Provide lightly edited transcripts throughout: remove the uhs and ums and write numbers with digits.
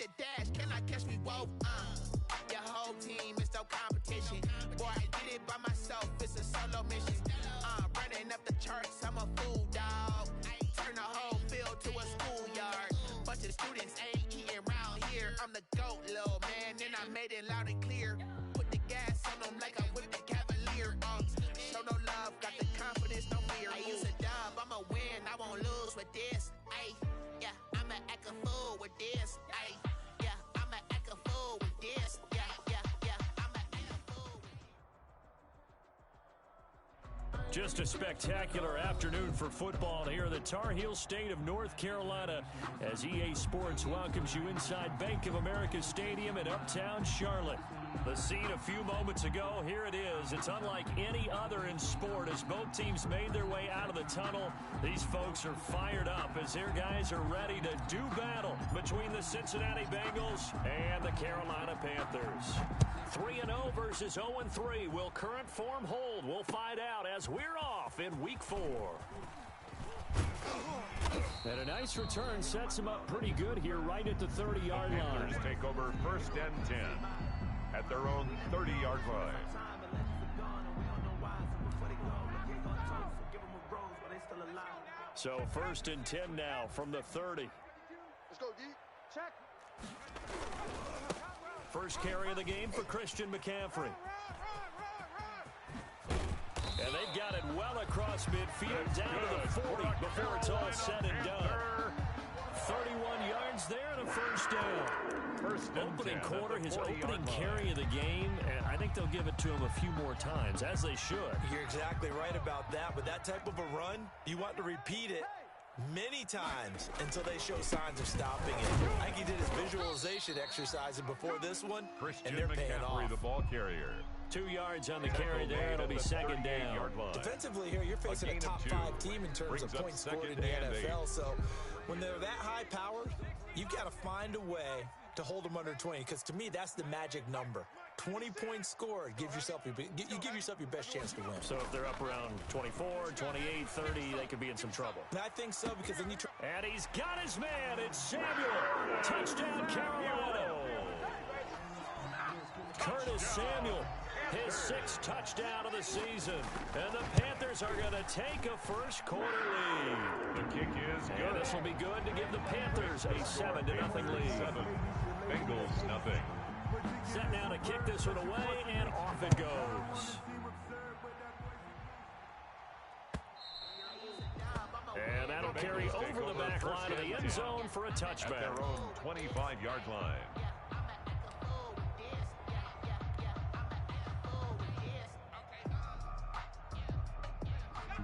the dash, can I catch me both? Your whole team is no competition. Boy, I did it by myself, it's a solo mission. Running up the charts, I'm a fool, dog. Turn the whole field to a schoolyard. Bunch of students ain't eating round here. I'm the GOAT, little man, and I made it loud and clear. Put the gas on them like I'm with the Cavalier. Show no love, got the confidence, no fear. I use a dub, I'ma win, I won't lose with this. Ay, yeah, I'ma act a fool with this. Ay, yeah, I'ma act a fool with this. Yeah, I'ma act a fool. Just a spectacular afternoon for football here in the Tar Heel state of North Carolina as EA Sports welcomes you inside Bank of America Stadium in uptown Charlotte. The scene a few moments ago, here it is. It's unlike any other in sport as both teams made their way out of the tunnel. These folks are fired up as their guys are ready to do battle between the Cincinnati Bengals and the Carolina Panthers. 3-0 versus 0-3. Will current form hold? We'll find out as we're off in Week 4. And a nice return sets them up pretty good here right at the 30-yard line. Panthers take over 1st and 10 at their own 30-yard line. So 1st and 10 now from the 30. Let's go, D. Check. First carry of the game for Christian McCaffrey. And they've got it well across midfield down to the 40 before it's all said and done. 31 yards there and a first down. Opening quarter, his opening carry of the game, and I think they'll give it to him a few more times, as they should. You're exactly right about that, but that type of a run, you want to repeat it many times until they show signs of stopping it. I think he did his visualization exercise before this one, and they're paying off. The ball carrier. 2 yards on the carry there. It'll be second down. Defensively here, you're facing a top 5 team in terms of points scored in the NFL. So when they're that high powered, you've got to find a way to hold them under 20, because to me, that's the magic number. 20 points scored, you give yourself your best chance to win. So if they're up around 24, 28, 30, they could be in some trouble. And I think so, because then you try. And he's got his man. It's Samuel. Touchdown, Carolina. Curtis Samuel, his 6th touchdown of the season. And the Panthers are going to take a first quarter lead. The kick is good. And this will be good to give the Panthers a 7-0 lead. Bengals nothing. Set now to kick this one away, and off it goes. And that'll carry over the back line of the end zone for a touchback. At their own 25-yard line.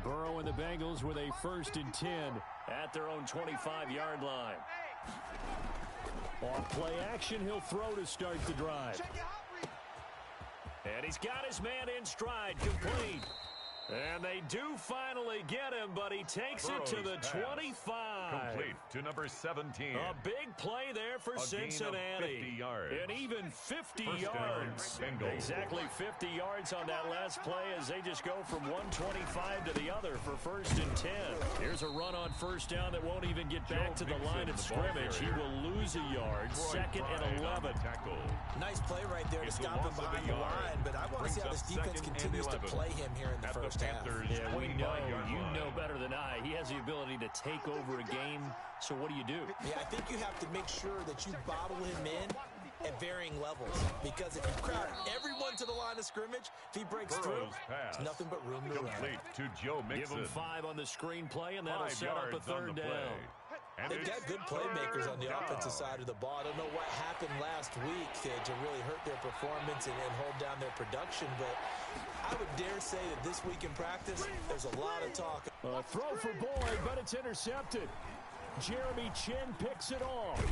Burrow and the Bengals with a 1st and 10 at their own 25-yard line. Off play action, he'll throw to start the drive. And he's got his man in stride, complete. And they do finally get him, but he takes it to the 25. Complete to number 17. A big play there for Cincinnati. 50 yards. And even 50 First yards. Exactly 50 yards on that last play as they just go from 125 to the other for 1st and 10. Here's a run on 1st down that won't even get back to the line of scrimmage. He will lose a yard. 2nd and 11. Nice play right there to stop him behind the line, but I want to see how this defense continues to play him here in the first half. Yeah, we know. You know better than I. He has the ability to take over a game. So what do? Yeah, I think you have to make sure that you bottle him in at varying levels, because if you crowd everyone to the line of scrimmage, if he breaks through, there's nothing but room to run. To Joe Mixon. Give him 5 on the screenplay, and that'll set up a 3rd down. And they've got good playmakers on the offensive side of the ball. I don't know what happened last week to really hurt their performance and hold down their production, but I would dare say that this week in practice, there's a lot of talk. Throw for Boyd, but it's intercepted. Jeremy Chin picks it off.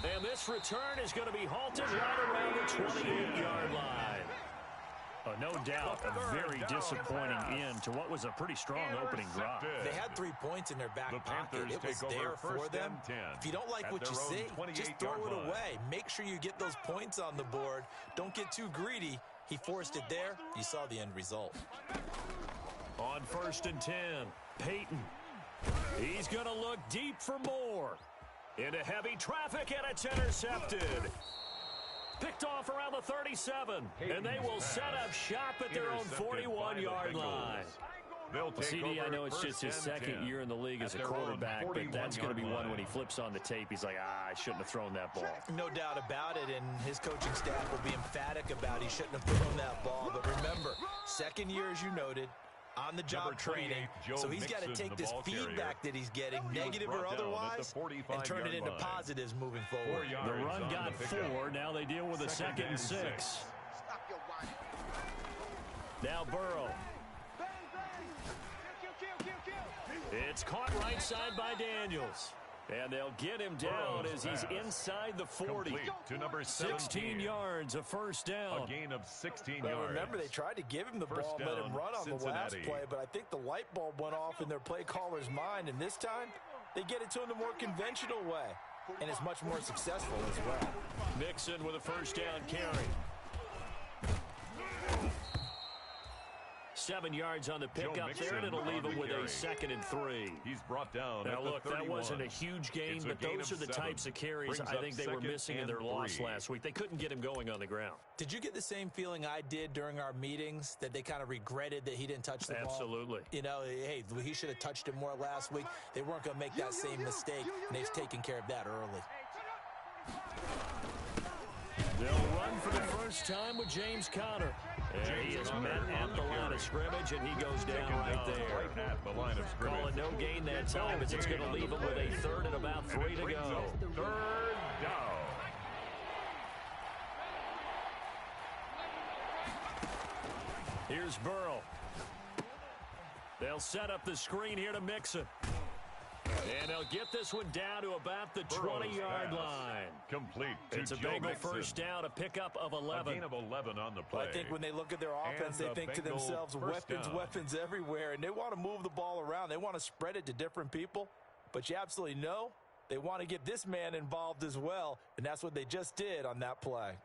And this return is going to be halted right around the 28-yard line. No doubt, a very disappointing end to what was a pretty strong opening drive. They had 3 points in their back pocket. It was there for them. If you don't like what you see, just throw it away. Make sure you get those points on the board. Don't get too greedy. He forced it there. You saw the end result. On 1st and 10, Peyton. He's going to look deep for more. Into heavy traffic, and it's intercepted. Picked off around the 37, and they will set up shop at their own 41-yard line. CD, I know it's just his second year in the league as a quarterback, but that's going to be one when he flips on the tape. He's like, I shouldn't have thrown that ball. No doubt about it, and his coaching staff will be emphatic about he shouldn't have thrown that ball. But remember, second year, as you noted, on-the-job training, so he's got to take this feedback that he's getting, negative or otherwise, and turn it into positives moving forward. The run got 4. Now they deal with a 2nd and 6. Now Burrow. It's caught right side by Daniels. And they'll get him down as he's inside the 40. To number 16 yards, a first down. A gain of 16 well, yards. Remember, they tried to give him the ball and let him run on the last play, but I think the light bulb went off in their play caller's mind, and this time they get it to him the more conventional way, and it's much more successful as well. Mixon with a first down carry. 7 yards on the pickup there, and it'll leave him with a 2nd and 3. He's brought down. Now, look, that wasn't a huge gain, but those are the types of carries I think they were missing in their loss last week. They couldn't get him going on the ground. Did you get the same feeling I did during our meetings, that they kind of regretted that he didn't touch the ball? Absolutely. You know, hey, he should have touched it more last week. They weren't going to make that same mistake, and they've taken care of that early. They'll run for the first time with James Conner. And he is met at the line of scrimmage, and he goes down right there. Right at the line of scrimmage. Calling no gain that time as it's going to leave him with a 3rd and about 3 to go. 3rd down. Here's Burrow. They'll set up the screen here to Mixon. And they'll get this one down to about the 20-yard line. Complete to It's a Joe Bengal Mixon. first down, a pickup of 11. A gain of 11 on the play. I think when they look at their offense, they think to themselves, weapons everywhere, and they want to move the ball around. They want to spread it to different people, but you absolutely know they want to get this man involved as well, and that's what they just did on that play.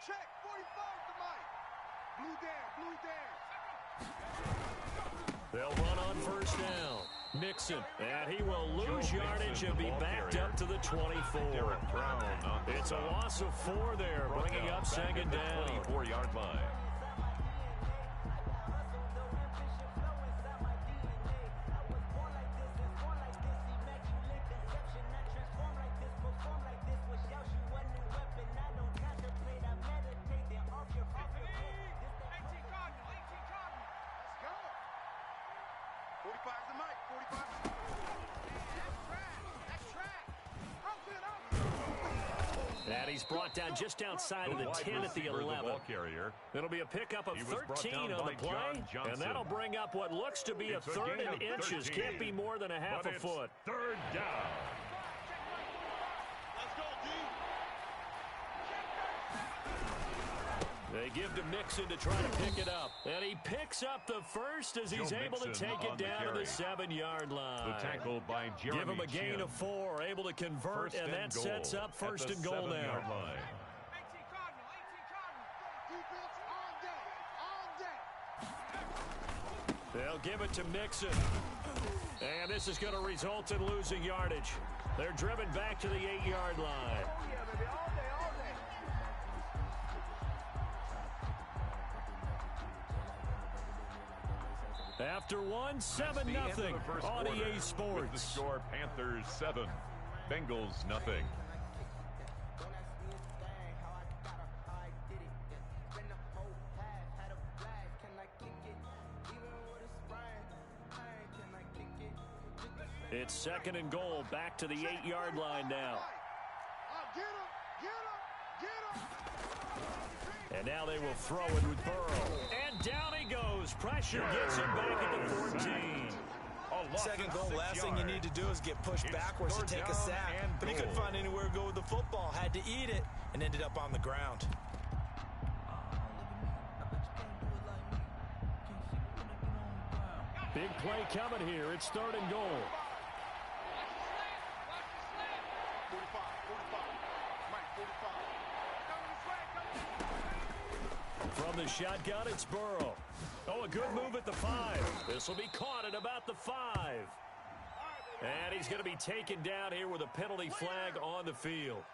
Check, 45 to Mike. Blue down. They'll run on first down. Mixon, and he will lose yardage and be backed up to the 24. It's a loss of 4 there, bringing up 2nd down. 24-yard line. And he's brought down just outside of the 10 at the 11. It'll be a pickup of 13 on the play, and that'll bring up what looks to be a 3rd and inches. Can't be more than a half a foot. 3rd down. They give to Mixon to try to pick it up. And he picks up the first as he's able to take it down to the 7-yard line. The tackle by Jeremy Give him a gain of 4, able to convert, and that sets up 1st and goal now. They'll give it to Mixon. And this is going to result in losing yardage. They're driven back to the 8-yard line. After 7-0 on EA Sports. With the score, Panthers 7, Bengals nothing. It's 2nd and goal, back to the 8-yard line now. And now they will throw it with Burrow. And down he goes. Pressure gets him back at the 14. 2nd goal, last thing you need to do is get pushed backwards to take a sack. But he couldn't find anywhere to go with the football. Had to eat it and ended up on the ground. Big play coming here. It's 3rd and goal. From the shotgun, it's Burrow. Oh, a good move at the 5. This will be caught at about the 5. And he's going to be taken down here with a penalty flag on the field.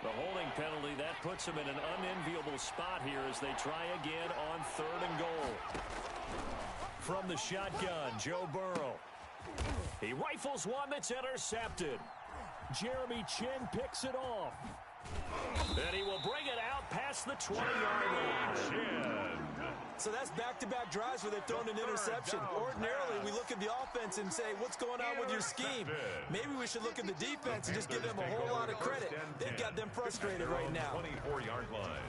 The holding penalty, that puts him in an unenviable spot here as they try again on 3rd and goal. From the shotgun, Joe Burrow. He rifles one that's intercepted. Jeremy Chin picks it off. And he will bring it out past the 20-yard line. So that's back-to-back drives where they've thrown an interception. Ordinarily, we look at the offense and say, what's going on with your scheme? Maybe we should look at the defense and just give them a whole lot of credit. They've got them frustrated right now. 24-yard line.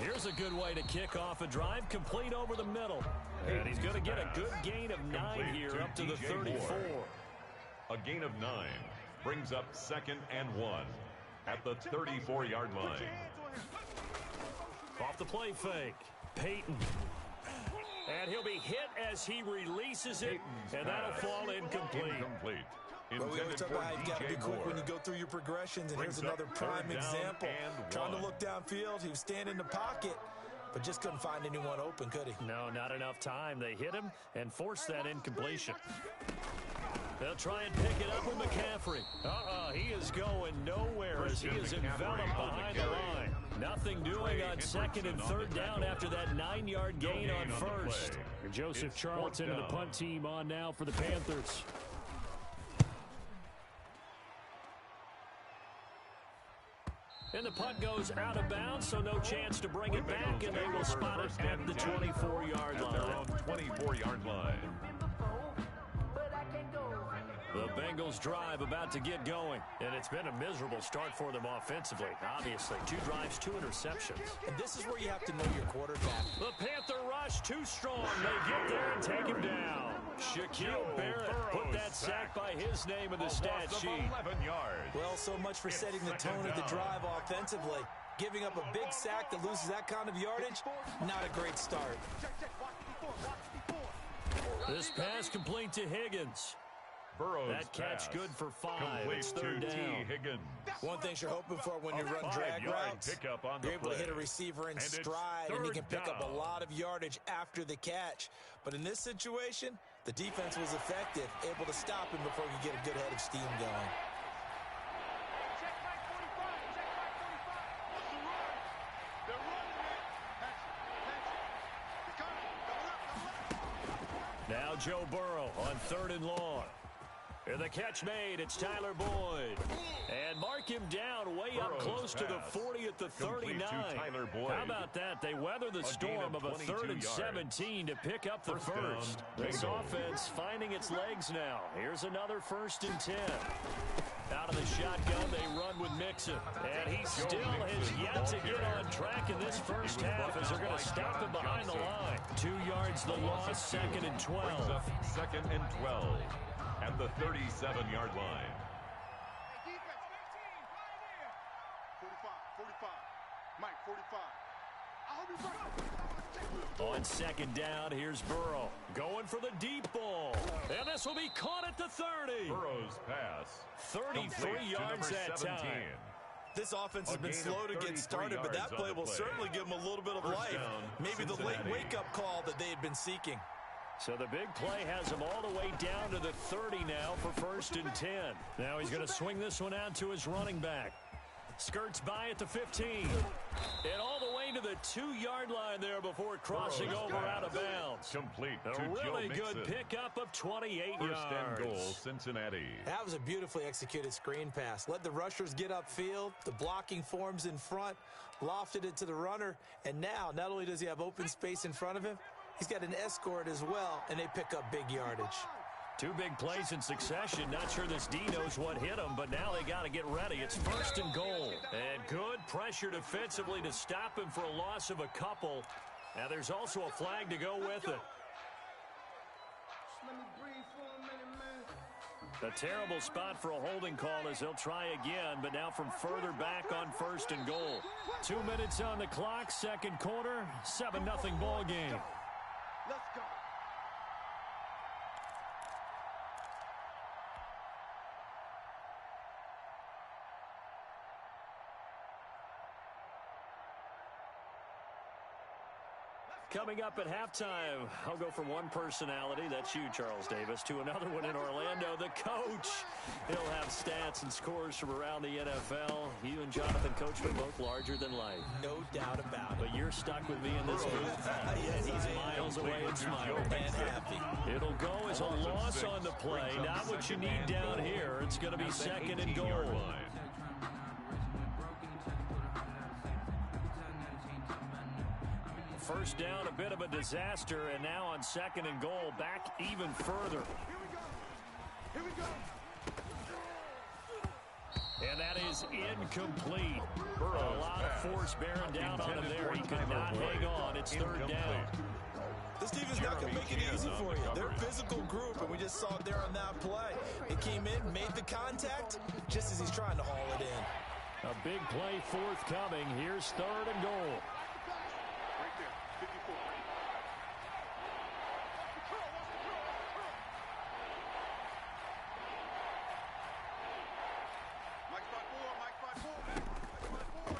Here's a good way to kick off a drive, complete over the middle. And he's going to get a good gain of 9 here up to the 34. A gain of 9 brings up 2nd and 1 at the 34-yard line. Off the play fake, Peyton. And he'll be hit as he releases it, and that'll fall incomplete. But we always talk about how you've got to be quick when you go through your progressions, and here's another prime example. Trying to look downfield, he was standing in the pocket, but just couldn't find anyone open, could he? No, not enough time. They hit him and forced that incompletion. They'll try and pick it up with McCaffrey. He is going nowhere as he is enveloped behind the line. Nothing doing on 2nd and 3rd down after that 9-yard gain on 1st. Joseph Charlton and the punt team on now for the Panthers. And the punt goes out of bounds, so no chance to bring it back, and they will spot it at the 24-yard line. 24-yard line. The Bengals drive about to get going, and it's been a miserable start for them offensively. Obviously, 2 drives, 2 interceptions. And this is where you have to know your quarterback. The Panther rush too strong. They get there and take him down. Shaquille Barrett put that sack by his name in the stat sheet. 11 yards. Well, so much for setting the tone of the drive offensively. Giving up a big sack that loses that kind of yardage, not a great start. This pass complete to Higgins. Burrow's that catch pass. good for 5. Complete It's 3rd to down. Higgins. One thing you're hoping for when you run drag routes, you're able to hit a receiver in stride, and he can pick up a lot of yardage after the catch. But in this situation, the defense was effective, able to stop him before he could get a good head of steam going. Now Joe Burrow on 3rd and long. And the catch made, it's Tyler Boyd. And mark him down way up close to the 40 at the 39. How about that? They weather the storm of a 3rd and 17 to pick up the first. This offense finding its legs now. Here's another 1st and 10. Out of the shotgun, they run with Mixon. And he still has yet to get on track in this first half as they're going to stop him behind the line. 2 yards the loss, 2nd and 12. 2nd and 12 at the 37-yard line. On 2nd down, here's Burrow. Going for the deep ball. And this will be caught at the 30. Burrow's pass. 33 yards that time. This offense has been slow to get started, but that play will certainly give them a little bit of life. Maybe the late wake-up call that they had been seeking. So the big play has him all the way down to the 30 now for 1st and 10. Now he's going to swing this one out to his running back. Skirts by at the 15. And all the way to the 2-yard line there before crossing over out of bounds. Complete a really good pickup of 28 yards. 1st and goal, Cincinnati. That was a beautifully executed screen pass. Let the rushers get upfield. The blocking forms in front. Lofted it to the runner. And now, not only does he have open space in front of him, he's got an escort as well, and they pick up big yardage. Two big plays in succession. Not sure this D knows what hit him, but now they got to get ready. It's 1st and goal. And good pressure defensively to stop him for a loss of a couple. Now there's also a flag to go with it. A terrible spot for a holding call as they'll try again, but now from further back on 1st and goal. 2 minutes on the clock, 2nd quarter, 7-0 ball game. Let's go. Coming up at halftime, I'll go from one personality, that's you, Charles Davis, to another one in Orlando, the coach. He'll have stats and scores from around the NFL. You and Jonathan Coachman both larger than life. No doubt about it. But you're stuck with me in this booth. Yes, and he's miles away and smiling. And happy. It'll go as a loss on the play. Not what you need down here. It's going to be 2nd and goal. First down, a bit of a disaster, and now on 2nd and goal, back even further. Here we go. And that is incomplete. A lot of force bearing down on him there. He could not hang on. It's 3rd down. This defense not going to make it easy for you. They're a physical group, and we just saw it there on that play. It came in, made the contact, just as he's trying to haul it in. A big play forthcoming. Here's 3rd and goal.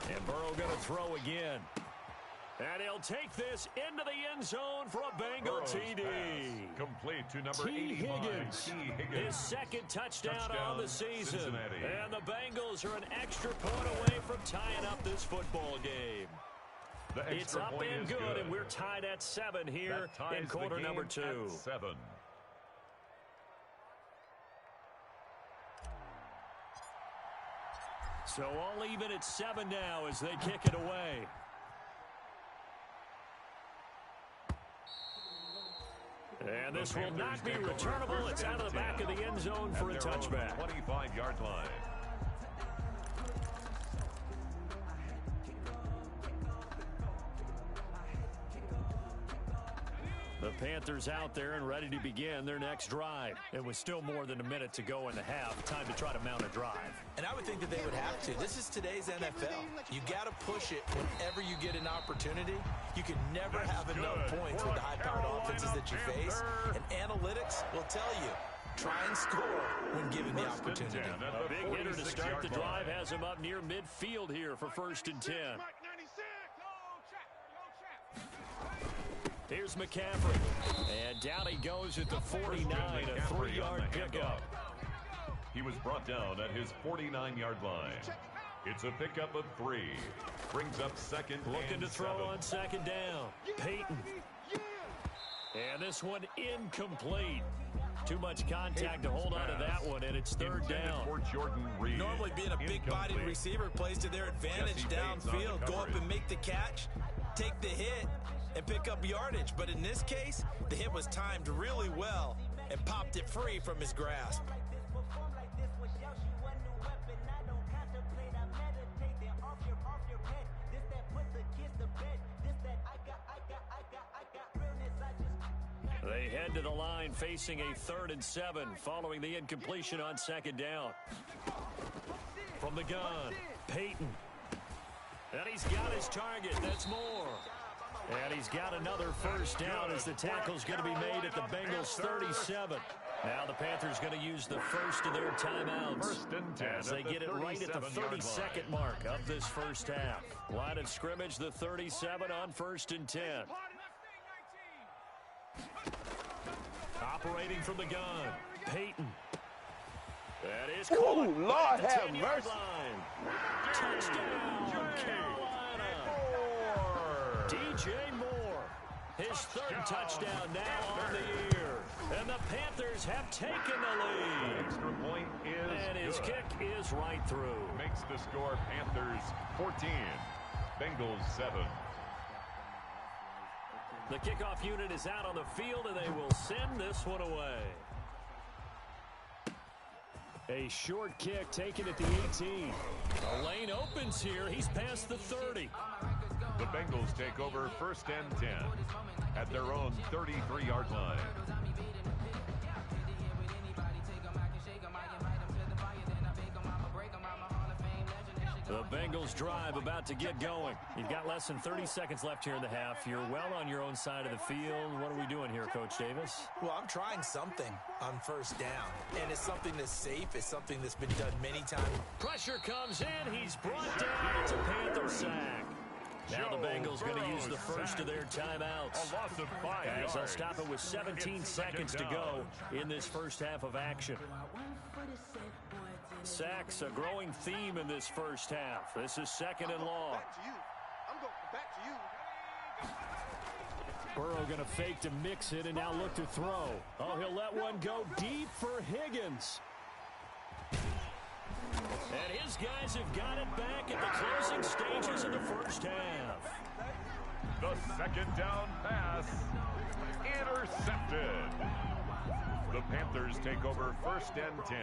And Burrow going to throw again. And he'll take this into the end zone for a Bengal TD. Complete to number T. 85. Higgins. His 2nd touchdown on the season. Cincinnati. And the Bengals are an extra point away from tying up this football game. It's up and good, and we're tied at 7 here in quarter number 2. 7. So all even at 7 now as they kick it away. And this will not be returnable. It's out of the back of the end zone for a touchback. 25-yard line. The Panthers out there and ready to begin their next drive. It was still more than a minute to go in the half. Time to try to mount a drive. And I would think that they would have to. This is today's NFL. You got to push it whenever you get an opportunity. You can never have enough points with the high-powered offenses that you face. And analytics will tell you, try and score when given the opportunity. A big hitter to start the drive has him up near midfield here for 1st and 10. Here's McCaffrey. And down he goes at the 49, a 3-yard pickup. He was brought down at his 49-yard line. It's a pickup of 3. Brings up 2nd Looking to throw 7. on 2nd down. Peyton. And this one incomplete. Too much contact to hold on to that one, and it's 3rd down. For Jordan Reed. Normally being a big-bodied receiver plays to their advantage downfield. Go up and make the catch, take the hit, and pick up yardage. But in this case, the hit was timed really well and popped it free from his grasp. They head to the line facing a 3rd and 7 following the incompletion on 2nd down. From the gun, Peyton. And he's got his target. That's more. And he's got another 1st down as the tackle's going to be made at the Bengals' 37. Now the Panthers going to use the first of their timeouts 1st and 10 as they get it right at the 32nd mark of this first half. Line of scrimmage, the 37 on 1st and 10. Operating from the gun, Peyton. That is caught. Ooh, Lord have mercy. Touchdown, Carolina. DJ Moore, his 3rd touchdown now on the year. And the Panthers have taken the lead. Extra point is And his good. kick is right through. Makes the score Panthers 14, Bengals 7. The kickoff unit is out on the field, and they will send this one away. A short kick taken at the 18. The lane opens here. He's past the 30. The Bengals take over 1st and 10 at their own 33-yard line. The Bengals drive about to get going. You've got less than 30 seconds left here in the half. You're well on your own side of the field. What are we doing here, Coach Davis? Well, I'm trying something on 1st down, and it's something that's safe. It's something that's been done many times. Pressure comes in. He's brought down. It's a Panther sack. Now the Bengals going to use the first of their timeouts. A loss of 5 as yards. they'll stop it with 17 seconds to go in this first half of action. Sacks, a growing theme in this first half. This is 2nd and long. Back to you. I'm going back to you. Burrow going to fake to mix it and now look to throw. Oh, he'll let one go deep for Higgins. And his guys have got it back at the closing stages of the first half. The 2nd down pass intercepted. The Panthers take over 1st and 10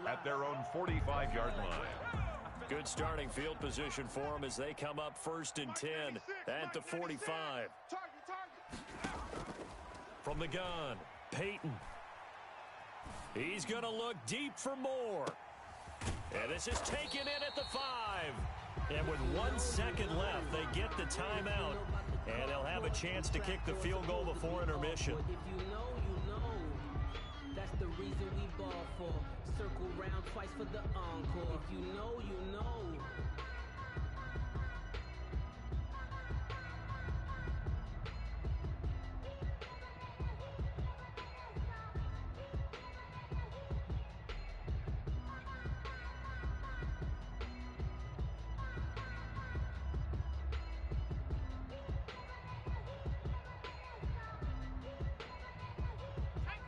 at their own 45-yard line. Good starting field position for them as they come up 1st and 10 at the 45. From the gun, Peyton. He's going to look deep for more. And this is taken in at the 5. And with 1 second left, they get the timeout. And they'll have a chance to kick the field goal before intermission. If you know, you know. That's the reason we ball for. Circle round twice for the encore. If you know, you know.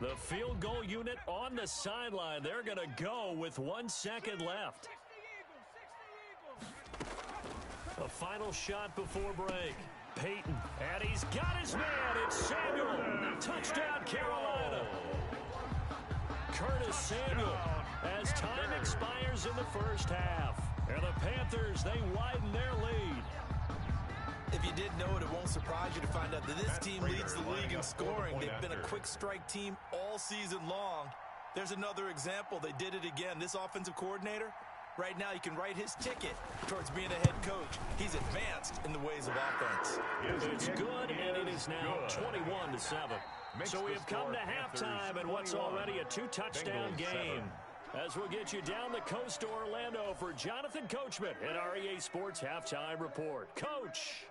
The field goal unit on the sideline. They're going to go with 1 second left. A final shot before break. Peyton, and he's got his man. It's Samuel. Touchdown, Carolina. Curtis Samuel as time expires in the first half. And the Panthers, they widen their lead. If you didn't know it, it won't surprise you to find out that this team leads the league in scoring. They've been a quick strike team all season long. There's another example. They did it again. This offensive coordinator, right now you can write his ticket towards being a head coach. He's advanced in the ways of offense. It's good, and it is now 21-7. So we have come to halftime in what's already a 2-touchdown game. As we'll get you down the coast to Orlando for Jonathan Coachman at our EA Sports Halftime Report. Coach.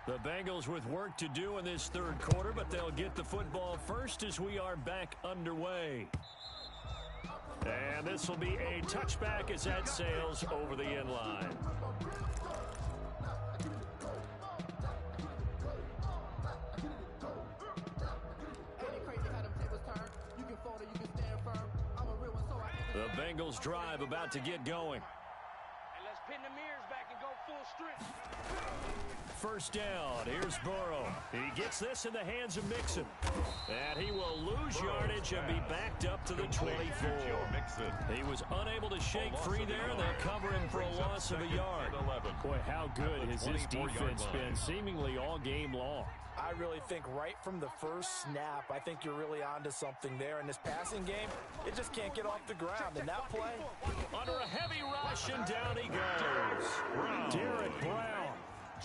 The Bengals with work to do in this third quarter, but they'll get the football first as we are back underway. And this will be a touchback as that sails over the end line. The Bengals drive about to get going. And let's pin the mirrors back and go full strength. First down, here's Burrow. He gets this in the hands of Mixon. And he will lose yardage and be backed up to the 24. He was unable to shake free there. They'll cover him for a loss of a yard. Boy, how good has this defense been seemingly all game long. I really think right from the first snap, I think you're really onto something there. In this passing game, it just can't get off the ground. And that play, under a heavy rush, and down he goes. Derek Brown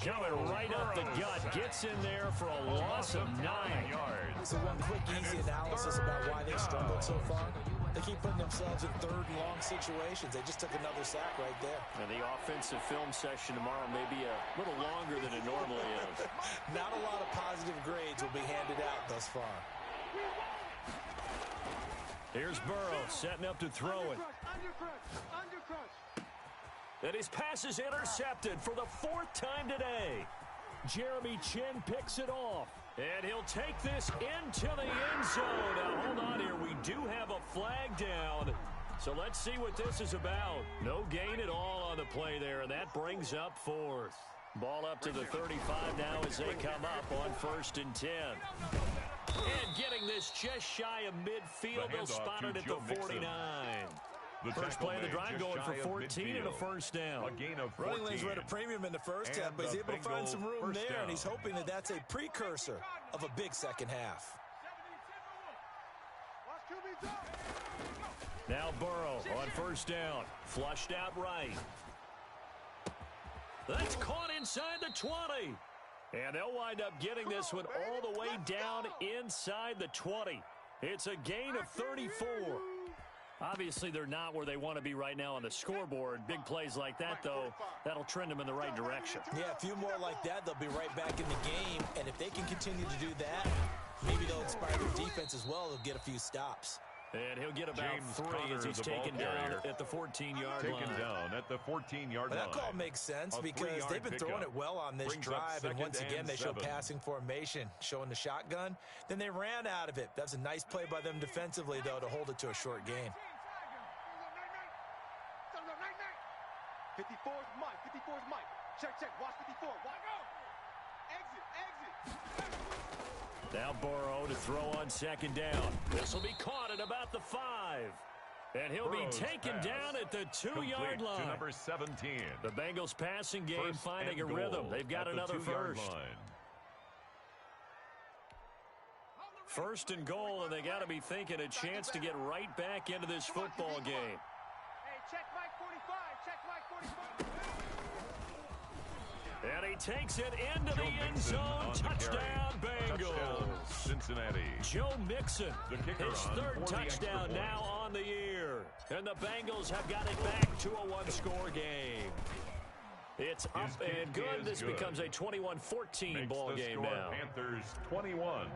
coming right up the gut, gets in there for a loss of 9 yards. So one quick, easy analysis about why they've struggled so far. They keep putting themselves in third and long situations. They just took another sack right there. And the offensive film session tomorrow may be a little longer than it normally is. Not a lot of positive grades will be handed out thus far. Here's Burrow setting up to throw it. And his pass is intercepted for the 4th time today. Jeremy Chin picks it off. And he'll take this into the end zone. Now, hold on here. We do have a flag down. So let's see what this is about. No gain at all on the play there, and that brings up fourth. Ball up to the 35 now as they come up on 1st and 10. And getting this just shy of midfield. They'll spot it at the 49. First play of the drive going for 14 and a first down. A gain of 14. Running lanes were at a premium in the first half, but he's able to find some room there, and he's hoping that that's a precursor of a big second half. Now Burrow on 1st down. Flushed out right. That's caught inside the 20. And they'll wind up getting this one all the way down inside the 20. It's a gain of 34. Obviously, they're not where they want to be right now on the scoreboard. Big plays like that, though, that'll trend them in the right direction. Yeah, a few more like that, they'll be right back in the game. And if they can continue to do that, maybe they'll inspire their defense as well. They'll get a few stops. And he'll get about James 3 Conner, as he's taken down at the 14-yard line. Taken down at the 14-yard line. That call makes sense because they've been throwing it well on this drive. And once again, they show passing formation, showing the shotgun. Then they ran out of it. That's a nice play by them defensively, though, to hold it to a short gain. 54 is Mike. 54 is Mike. Check. Watch 54. Watch. Exit. Now Burrow to throw on 2nd down. This will be caught at about the 5. And he'll be taken down at the 2-yard line. To number 17. The Bengals passing game finding a rhythm. They've got another first. 1st and goal, and they got to be thinking a chance to get right back into this football game. Hey, check Mike 45. Check Mike 45. And he takes it into the end zone. Touchdown, Bengals. Cincinnati. Joe Mixon, his 3rd touchdown points. now on the year. And the Bengals have got it back to a 1-score game. It's up and good. This becomes a 21-14 ball game now. Panthers 21.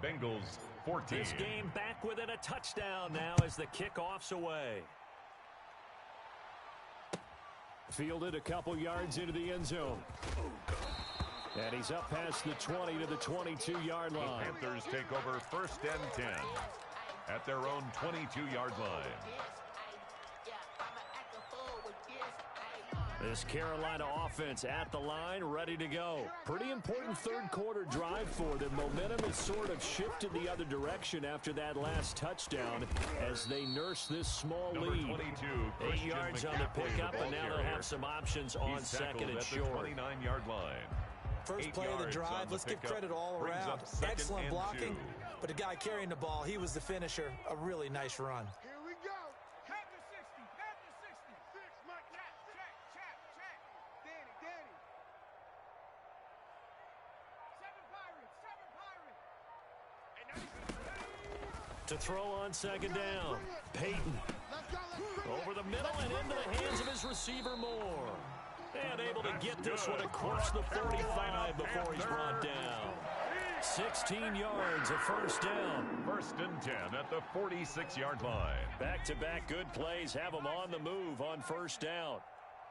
Bengals 14. This game back within a touchdown now as the kickoff's away. Fielded a couple yards into the end zone. And he's up past the 20 to the 22-yard line. The Panthers take over 1st and 10 at their own 22-yard line. This Carolina offense at the line, ready to go. Pretty important 3rd quarter drive for them. Momentum has sort of shifted the other direction after that last touchdown as they nurse this small lead. 22, 8 yards on the pickup, and now they'll have some options on 2nd and short. 29-yard line. First play of the drive, let's give credit all around. Excellent blocking, but the guy carrying the ball, he was the finisher. A really nice run. Here we go. Head to 60. Head to 66. Mike, check. Danny. 7 Pirates. To throw on 2nd down, Peyton. Over the middle and into the hands of his receiver Moore. And able to get this one across the 45 before he's brought down. 16 yards, a 1st down. 1st and 10 at the 46-yard line. Back-to-back good plays have him on the move on 1st down.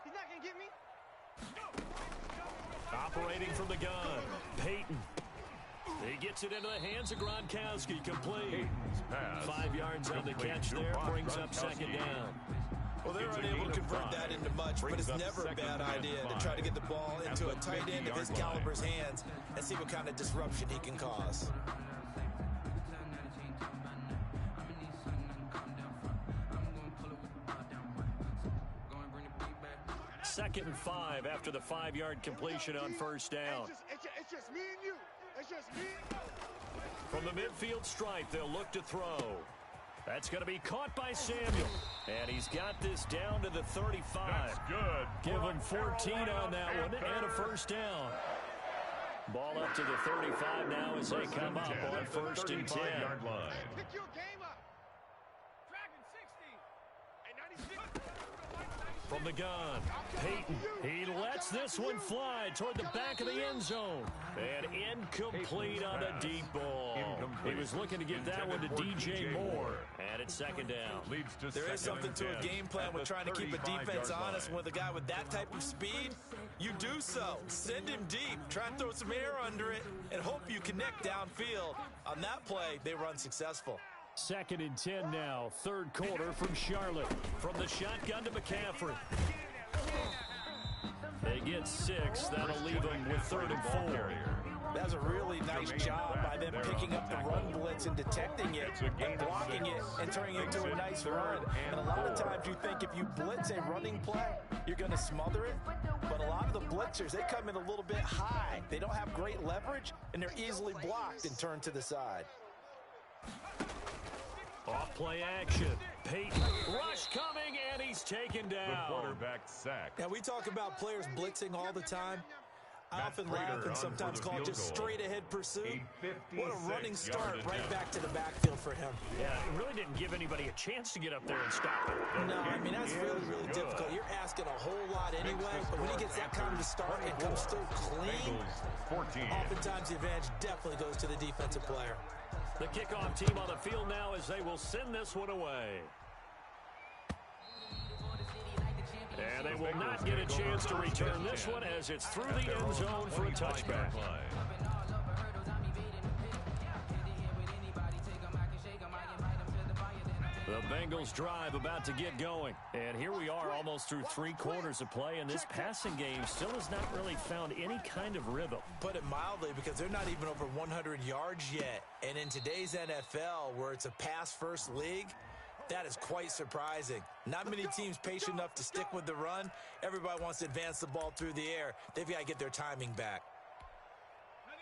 He's not going to get me. Operating from the gun, Peyton. He gets it into the hands of Gronkowski, complete. Peyton's pass. 5 yards on the catch there, brings up 2nd down. Well, they're unable to convert that into much, but it's never a bad idea to try to get the ball into a tight end of his caliber's hands and see what kind of disruption he can cause. 2nd and 5 after the 5-yard completion on 1st down. It's just me and you. It's just me and you. From the midfield stripe, they'll look to throw. That's going to be caught by Samuel. And he's got this down to the 35. That's good. Give him 14 on that one and a 1st down. Ball up to the 35 now as they come up on 1st and 10. Yard line. Pick your game up. Dragon 60. And 96. From the gun, Peyton. He lets this one fly toward the back of the end zone. And incomplete on the deep ball. He was looking to get that one to DJ Moore. And it's 2nd down. Leads to There is something to a game plan with trying to keep a defense honest with a guy with that type of speed. you do so. Send him deep. Try and throw some air under it and hope you connect downfield. On that play, they run successful. 2nd and 10 now, 3rd quarter from Charlotte. From the shotgun to McCaffrey. They get 6. That'll leave them with 3rd and 4. That's a really nice job by them picking up the run blitz and detecting it and blocking it and turning it into a nice run. And a lot of times you think if you blitz a running play, you're going to smother it. But a lot of the blitzers, they come in a little bit high. They don't have great leverage, and they're easily blocked and turned to the side. Off-play action. Peyton. Rush coming, and he's taken down. The quarterback sack. Now, we talk about players blitzing all the time. I often laugh and sometimes call it just straight-ahead pursuit. What a running start right back to the backfield for him. Yeah, it really didn't give anybody a chance to get up there and stop it. No, I mean, that's really, really difficult. You're asking a whole lot anyway, but when he gets that kind of start and comes through clean, oftentimes the advantage definitely goes to the defensive player. The kickoff team on the field now as they will send this one away. And they will not get a chance to return this one as it's through the end zone for a touchback. The Bengals drive about to get going. And here we are almost through 3 quarters of play, and this passing game still has not really found any kind of rhythm. Put it mildly, because they're not even over 100 yards yet. And in today's NFL, where it's a pass-first league, that is quite surprising. Not many teams patient enough to stick with the run. Everybody wants to advance the ball through the air. They've got to get their timing back.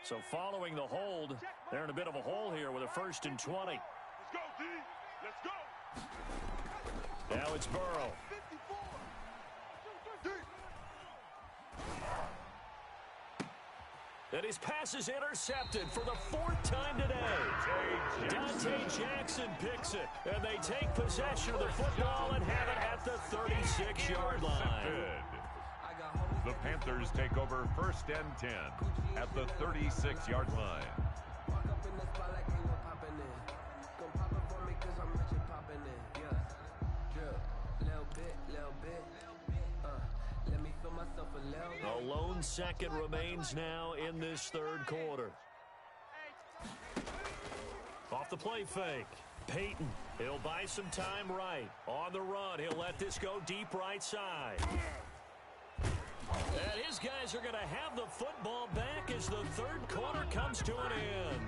So following the hold, they're in a bit of a hole here with a 1st and 20. Let's go, D. Let's go. Now it's Burrow. And his pass is intercepted for the 4th time today. Dante Jackson picks it, and they take possession of the football and have it at the 36-yard line. The Panthers take over 1st and 10 at the 36-yard line. A lone second remains now in this 3rd quarter. Off the play fake. Peyton, he'll buy some time right. On the run, he'll let this go deep right side. And his guys are going to have the football back as the 3rd quarter comes to an end.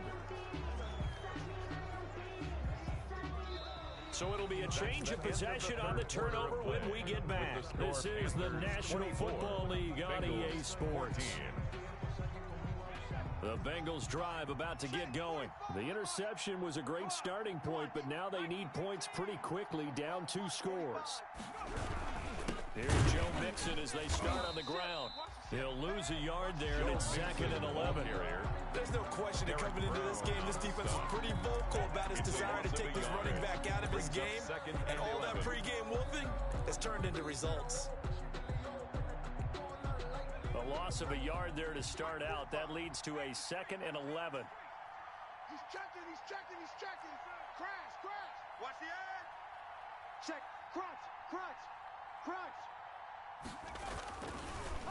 So it'll be a change of possession on the turnover when we get back. This is the National Football League on EA Sports. The Bengals drive about to get going. The interception was a great starting point, but now they need points pretty quickly, down 2 scores. Here's Joe Mixon as they start on the ground. He'll lose a yard there, and it's 2nd and 11. There's no question that coming into this game, this defense is pretty vocal about his desire to take this running back out of his game. And all that pregame wolfing has turned into results. A loss of a yard there to start out. That leads to a 2nd and 11. He's checking, he's checking, he's checking. Crash, crash. Watch the edge. Check, crunch, crunch, crunch.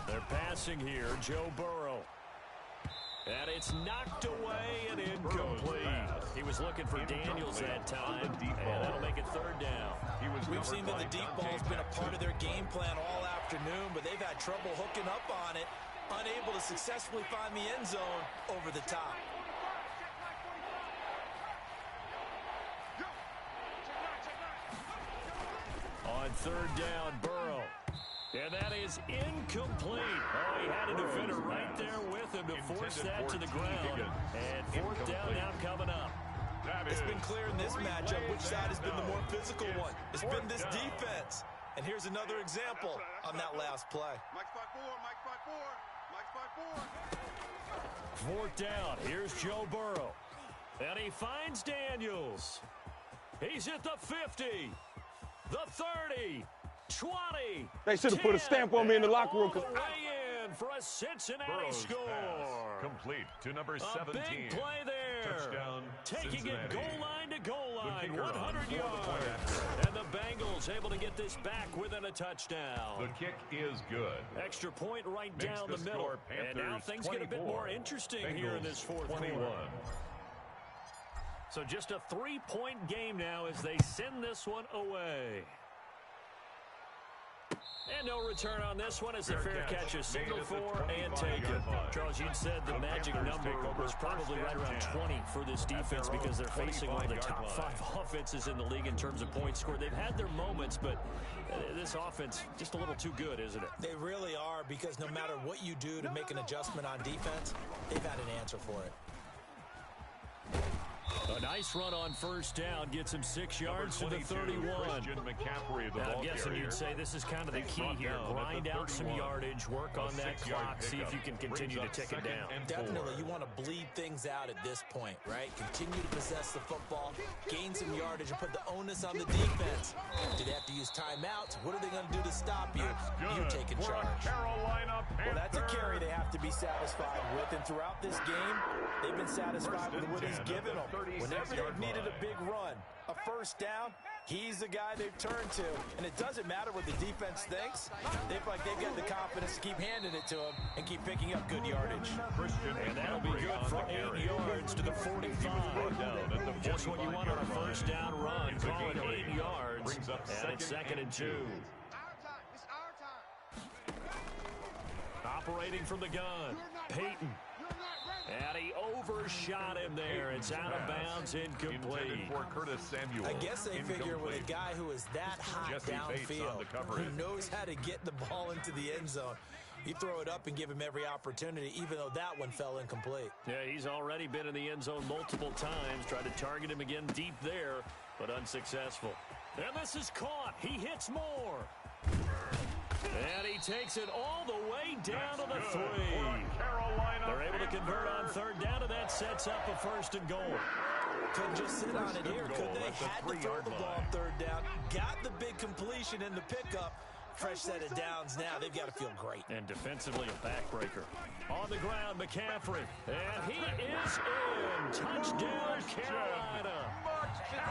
They're passing here, Joe Burrow. And it's knocked away and incomplete. He was looking for Daniels that time, and that'll make it 3rd down. We've seen that the deep ball's been a part of their game plan all afternoon, but they've had trouble hooking up on it, unable to successfully find the end zone over the top. On 3rd down, Burrow. And that is incomplete. Oh, he had a defender right there with him to force that to the ground. And 4th down now coming up. It's been clear in this matchup which side has been the more physical one. It's been this defense. And here's another example on that last play. Mike 5-4, Mike 5-4, Mike 5-4. 4th down. Here's Joe Burrow. And he finds Daniels. He's at the 50, the 30, 20. They should have put a stamp on me in the locker room. Way in for a Cincinnati score. Complete to number 17. A big play there. there. Taking it goal line to goal line, 100 yards. And the Bengals able to get this back within a touchdown. The kick is good. Extra point right down the middle. And now things get a bit more interesting here in this fourth quarter. So just a 3-point game now as they send this one away. And no return on this one as the fair catch is signaled for and taken. Charles, you'd said the magic number was probably right around 20 for this defense because they're facing one of the top 5 offenses in the league in terms of points scored. They've had their moments, but this offense just a little too good, isn't it? They really are, because no matter what you do to make an adjustment on defense, they've had an answer for it. A nice run on first down gets him 6 yards to the 31. I'm guessing you'd say this is kind of the key here. Grind out some yardage, work on that clock, see if you can continue to tick it down. Definitely, you want to bleed things out at this point, right? Continue to possess the football, gain some yardage, and put the onus on the defense. Do they have to use timeouts? What are they going to do to stop you? You taking charge. Well, that's a carry they have to be satisfied with, and throughout this game, they've been satisfied with what he's given them. Whenever they've needed a big run, a first down, he's the guy they've turned to. And it doesn't matter what the defense thinks. They feel like they've got the confidence to keep handing it to him and keep picking up good yardage. And that'll be good for 8 yards to the 45. Just what you want on a first down run. Call it 8 yards. And it's 2nd and 2. Operating from the gun, Peyton. And he overshot him there. It's out of bounds, incomplete. I guess they figure with a guy who is that hot downfield, who knows how to get the ball into the end zone, you throw it up and give him every opportunity, even though that one fell incomplete. Yeah, he's already been in the end zone multiple times. Tried to target him again deep there, but unsuccessful. And this is caught. He hits more. And he takes it all the way down to the 3. They're able to convert on third down, and that sets up a 1st and goal. Couldn't just sit on it here, could they? Had to throw the ball on third down. Got the big completion in the pickup. Fresh set of downs now. They've got to feel great. And defensively, a backbreaker. On the ground, McCaffrey. And he is in. Touchdown, Carolina.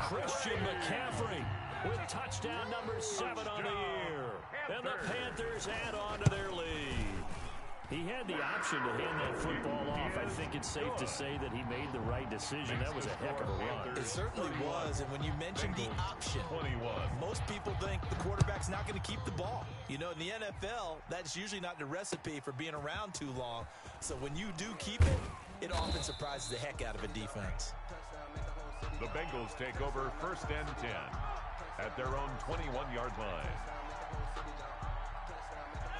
Christian McCaffrey with touchdown number 7 on the year. And the Panthers add on to their lead. He had the option to hand that football off. I think it's safe to say that he made the right decision. That was a heck of a run. It certainly was. And when you mentioned the option, most people think the quarterback's not going to keep the ball. You know, in the NFL, that's usually not the recipe for being around too long. So when you do keep it, it often surprises the heck out of a defense. The Bengals take over 1st and 10 at their own 21-yard line.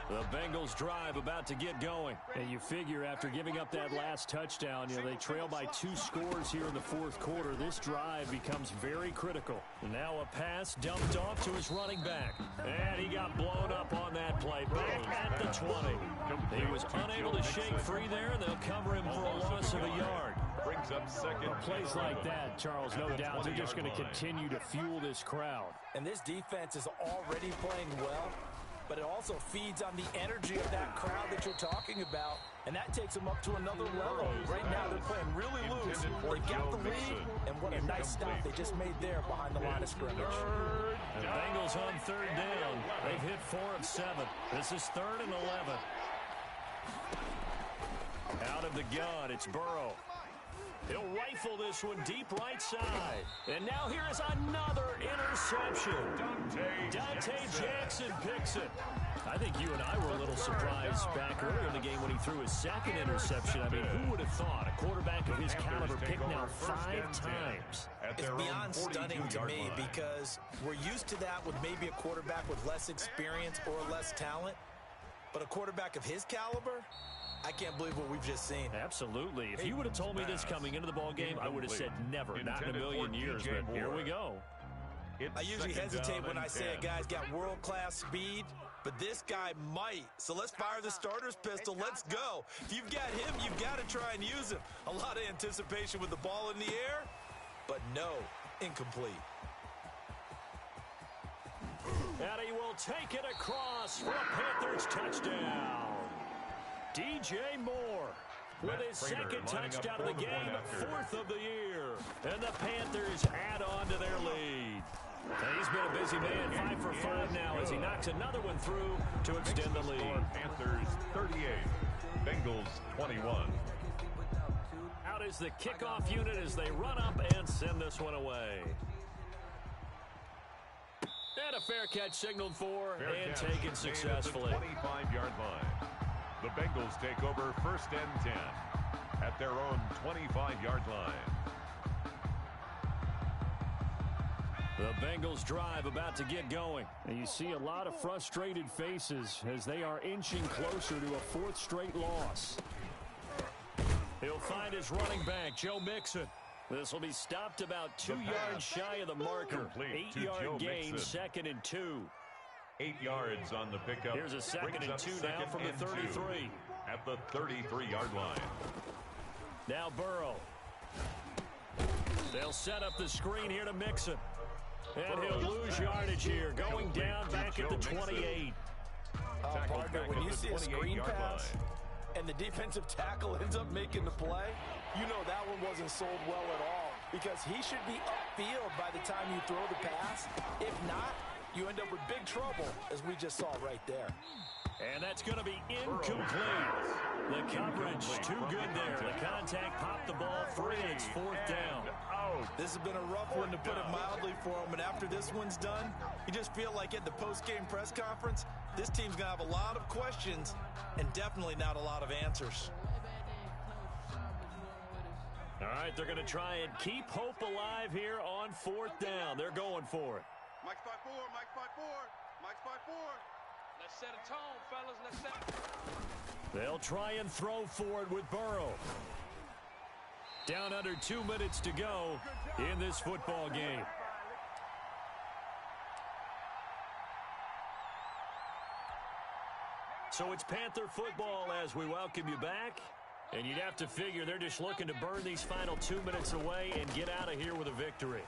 The Bengals drive about to get going. And you figure after giving up that last touchdown, they trail by 2 scores here in the 4th quarter. This drive becomes very critical. And now a pass dumped off to his running back. And he got blown up on that play. Back at the 20. He was unable to shake free there, and they'll cover him for a loss of a yard. Brings up 2nd. Plays like that, Charles, no doubt, they're just going to continue to fuel this crowd. And this defense is already playing well, but it also feeds on the energy of that crowd that you're talking about, and that takes them up to another level. Right now, they're playing really loose. They've got the lead, and what a nice stop they just made there behind the line of scrimmage. The Bengals on third down. They've hit 4 of 7. This is 3rd and 11. Out of the gun, it's Burrow. He'll rifle this one deep right side. And now here is another interception. Dante Jackson picks it. I think you and I were a little surprised back earlier in the game when he threw his 2nd interception. I mean, who would have thought a quarterback of his caliber picked now 5 times? It's beyond stunning to me because we're used to that with maybe a quarterback with less experience or less talent. But a quarterback of his caliber, I can't believe what we've just seen. Absolutely. If you would have told me this coming into the ball game, I would have said never, not in a million years, but here we go. I usually hesitate when I say a guy's got world-class speed, but this guy might. So let's fire the starter's pistol. Let's go. If you've got him, you've got to try and use him. A lot of anticipation with the ball in the air, but no, incomplete. And he will take it across for a Panthers touchdown. DJ Moore with his second touchdown of the game, 4th of the year. And the Panthers add on to their lead. He's been a busy man, 5 for 5 now as he knocks another one through to extend the lead. Panthers 38, Bengals 21. Out is the kickoff unit as they run up and send this one away. And a fair catch signaled for and taken successfully. 25-yard line. The Bengals take over 1st and 10 at their own 25-yard line. The Bengals drive about to get going. And you see a lot of frustrated faces as they are inching closer to a 4th straight loss. He'll find his running back, Joe Mixon. This will be stopped about 2 yards shy of the marker. 8-yard gain, 2nd and 2. 8 yards on the pickup. Here's a 2nd and 2 now from the 33. At the 33-yard line. Now Burrow. They'll set up the screen here to Mixon. And he'll lose yardage here, going down back at the 28. Partner, when you see a screen pass and the defensive tackle ends up making the play, you know that one wasn't sold well at all because he should be upfield by the time you throw the pass. If not, you end up with big trouble, as we just saw right there. And that's going to be incomplete. The coverage too good there. The contact popped the ball free, and it's 4th down. This has been a rough one, to put it mildly, for him. And after this one's done, you just feel like at the post-game press conference, this team's going to have a lot of questions and definitely not a lot of answers. All right, they're going to try and keep hope alive here on 4th down. They're going for it. Mike's 5-4, Mike's 5-4, Mike's 5-4. Let's set a tone, fellas. Let's set. They'll try and throw for it with Burrow. Down under 2 minutes to go in this football game. So it's Panther football as we welcome you back. And you'd have to figure they're just looking to burn these final 2 minutes away and get out of here with a victory.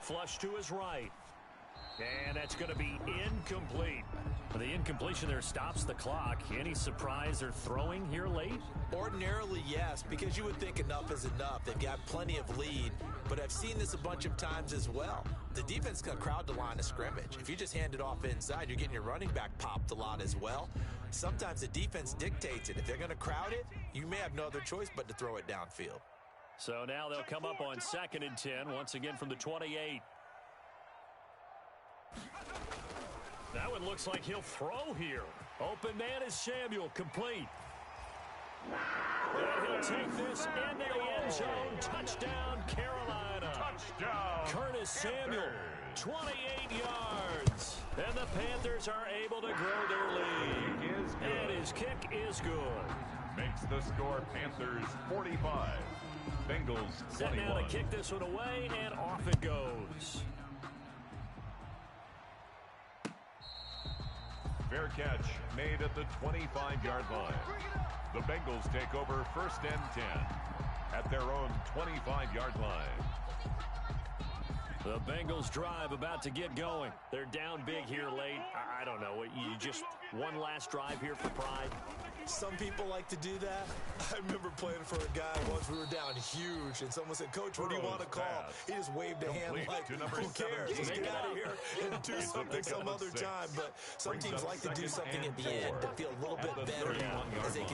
Flush to his right. And that's going to be incomplete. The incompletion there stops the clock. Any surprise they're throwing here late? Ordinarily, yes, because you would think enough is enough. They've got plenty of lead, but I've seen this a bunch of times as well. The defense is going to crowd the line of scrimmage. If you just hand it off inside, you're getting your running back popped a lot as well. Sometimes the defense dictates it. If they're going to crowd it, you may have no other choice but to throw it downfield. So now they'll come up on 2nd and 10, once again from the 28. That one looks like he'll throw here. Open man is Samuel, complete. And he'll take this into the end zone. Touchdown, Carolina. Touchdown, Curtis Samuel, 28 yards. And the Panthers are able to grow their lead. And his kick is good. Makes the score Panthers 45. Bengals 21. Set now to kick this one away, and off it goes. Fair catch made at the 25-yard line. The Bengals take over 1st and 10 at their own 25-yard line. The Bengals drive about to get going. They're down big here late. I don't know. You just one last drive here for pride. Some people like to do that. I remember playing for a guy once. We were down huge, and someone said, "Coach, what do you want to call?" He just waved a hand like, "Who cares? Let's get out of here and do something some other time." But some teams like to do something at the end to feel a little bit better as they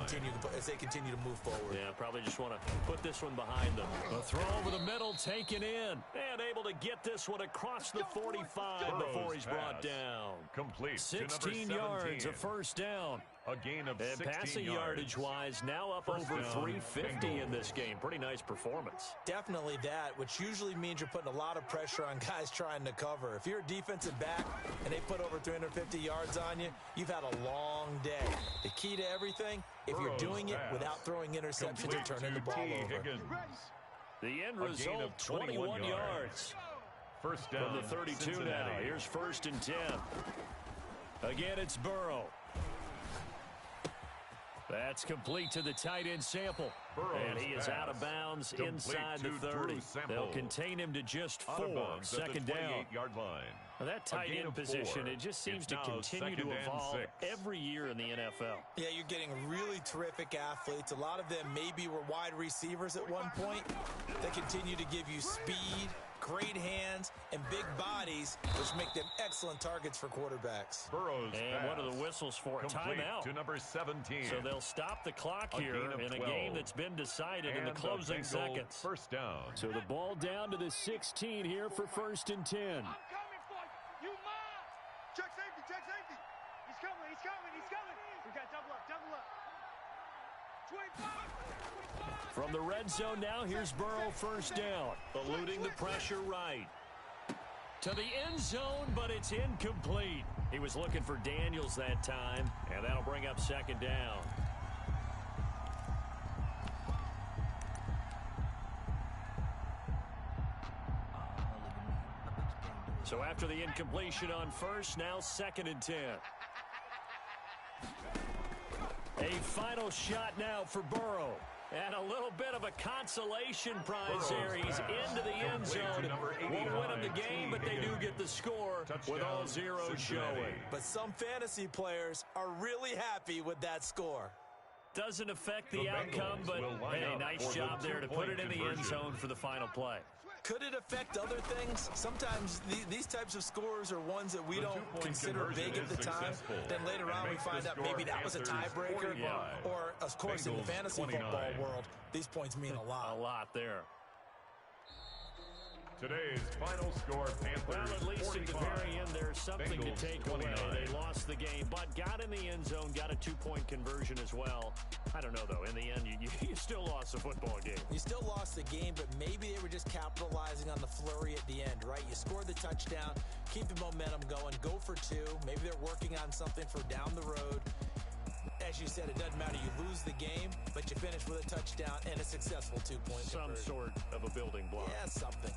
continue to move forward. Yeah, probably just want to put this one behind them. A throw over the middle, taken in, and able to get this one across the 45 before he's brought down. Complete. 16 yards, a 1st down. A gain of 16 yards. Passing yardage-wise, now up over 350 in this game. Pretty nice performance. Definitely that, which usually means you're putting a lot of pressure on guys trying to cover. If you're a defensive back and they put over 350 yards on you, you've had a long day. The key to everything, if you're doing it without throwing interceptions and turning the ball over. The end result, 21 yards. 1st down from the 32 Cincinnati. Now. Here's 1st and 10. Again, it's Burrow. That's complete to the tight end Sample. And he is out of bounds inside the 30. They'll contain him to just 4. Second down. Now that tight end position, it just seems to continue to evolve every year in the NFL. Yeah, you're getting really terrific athletes. A lot of them maybe were wide receivers at one point. They continue to give you speed, great hands, and big bodies, which make them excellent targets for quarterbacks. And what are the whistles for? Timeout. To number 17. So they'll stop the clock here in a game that's been decided in the closing seconds. First down. So the ball down to the 16 here for 1st and 10. I'm coming for you. You mind? Check safety, check safety. He's coming, he's coming, he's coming. We got double up, double up. 25. From the red zone now, here's Burrow, first down. Eluding the pressure right. To the end zone, but it's incomplete. He was looking for Daniels that time, and that'll bring up second down. So after the incompletion on first, now 2nd and 10. A final shot now for Burrow. And a little bit of a consolation prize there. He's into the end zone. Won't win them the game, but they do get the score with all zeros showing. But some fantasy players are really happy with that score. Doesn't affect the outcome, but hey, nice job there to put it in the end zone for the final play. Could it affect other things? Sometimes these types of scores are ones that we don't consider big at the time. Then later on we find out maybe that was a tiebreaker. Or, of course, in the fantasy football world, these points mean a lot. A lot there. Today's final score, Panthers Well, at least 45, at the very end, there's something Bengals to take 29. away. They lost the game, but got in the end zone, got a 2-point conversion as well. I don't know, though. In the end, you still lost a football game. You still lost the game, but maybe they were just capitalizing on the flurry at the end, right? You scored the touchdown, keep the momentum going, go for 2. Maybe they're working on something for down the road. As you said, it doesn't matter. You lose the game, but you finish with a touchdown and a successful 2-point conversion. Some sort of a building block. Yeah, something.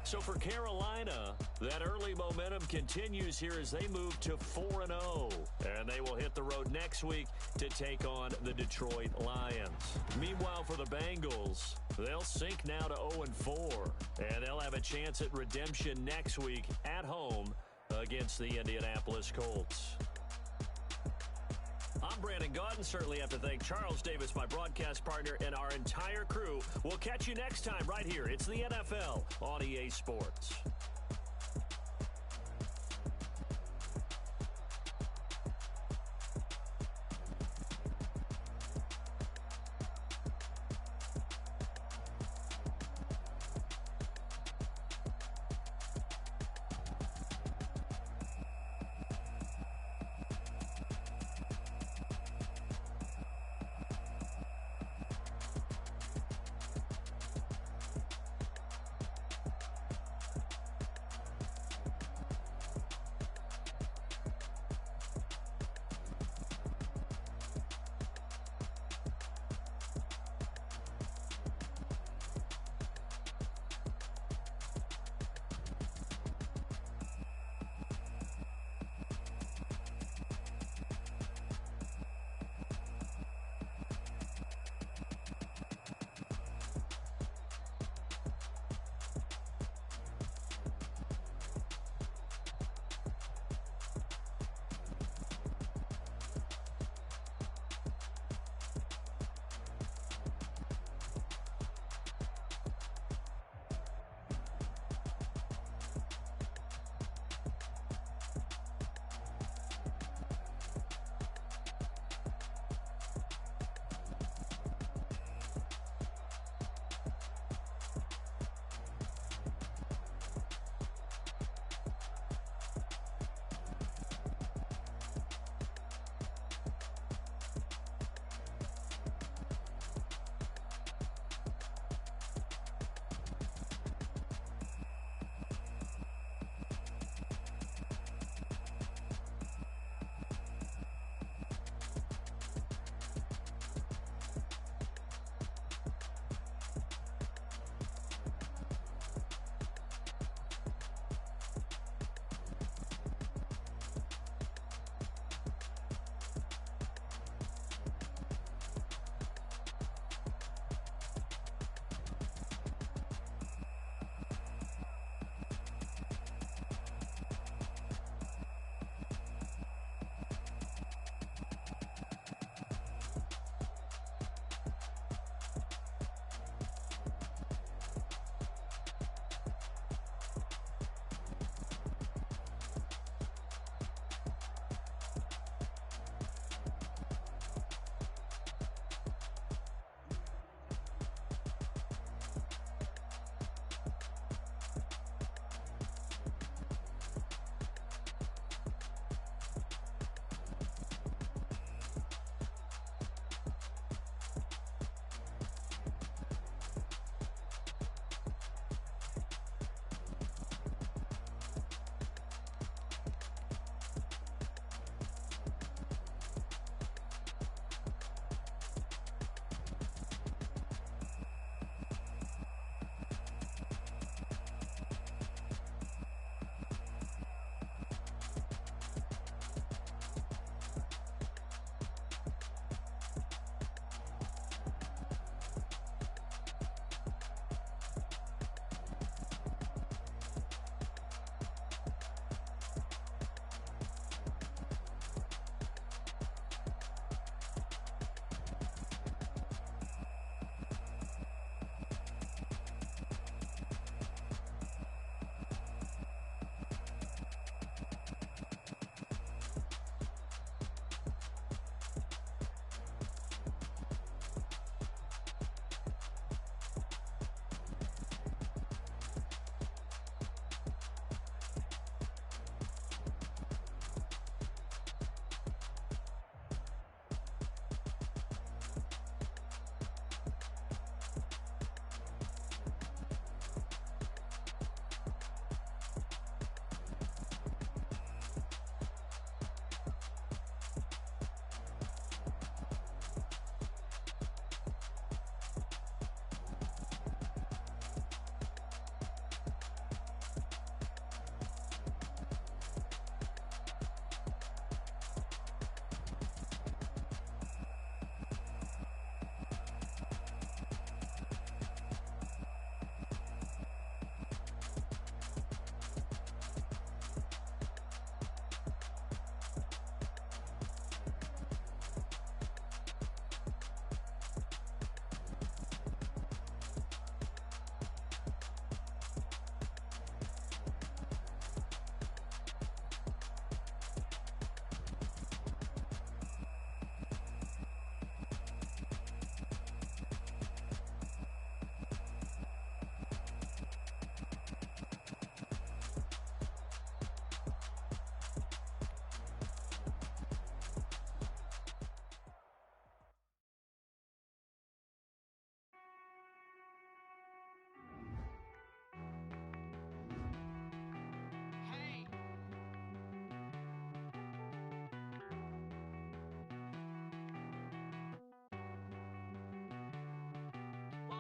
So for Carolina, that early momentum continues here as they move to 4-0. And they will hit the road next week to take on the Detroit Lions. Meanwhile, for the Bengals, they'll sink now to 0-4. And they'll have a chance at redemption next week at home against the Indianapolis Colts. I'm Brandon Gaudin. Certainly have to thank Charles Davis, my broadcast partner, and our entire crew. We'll catch you next time right here. It's the NFL on EA Sports.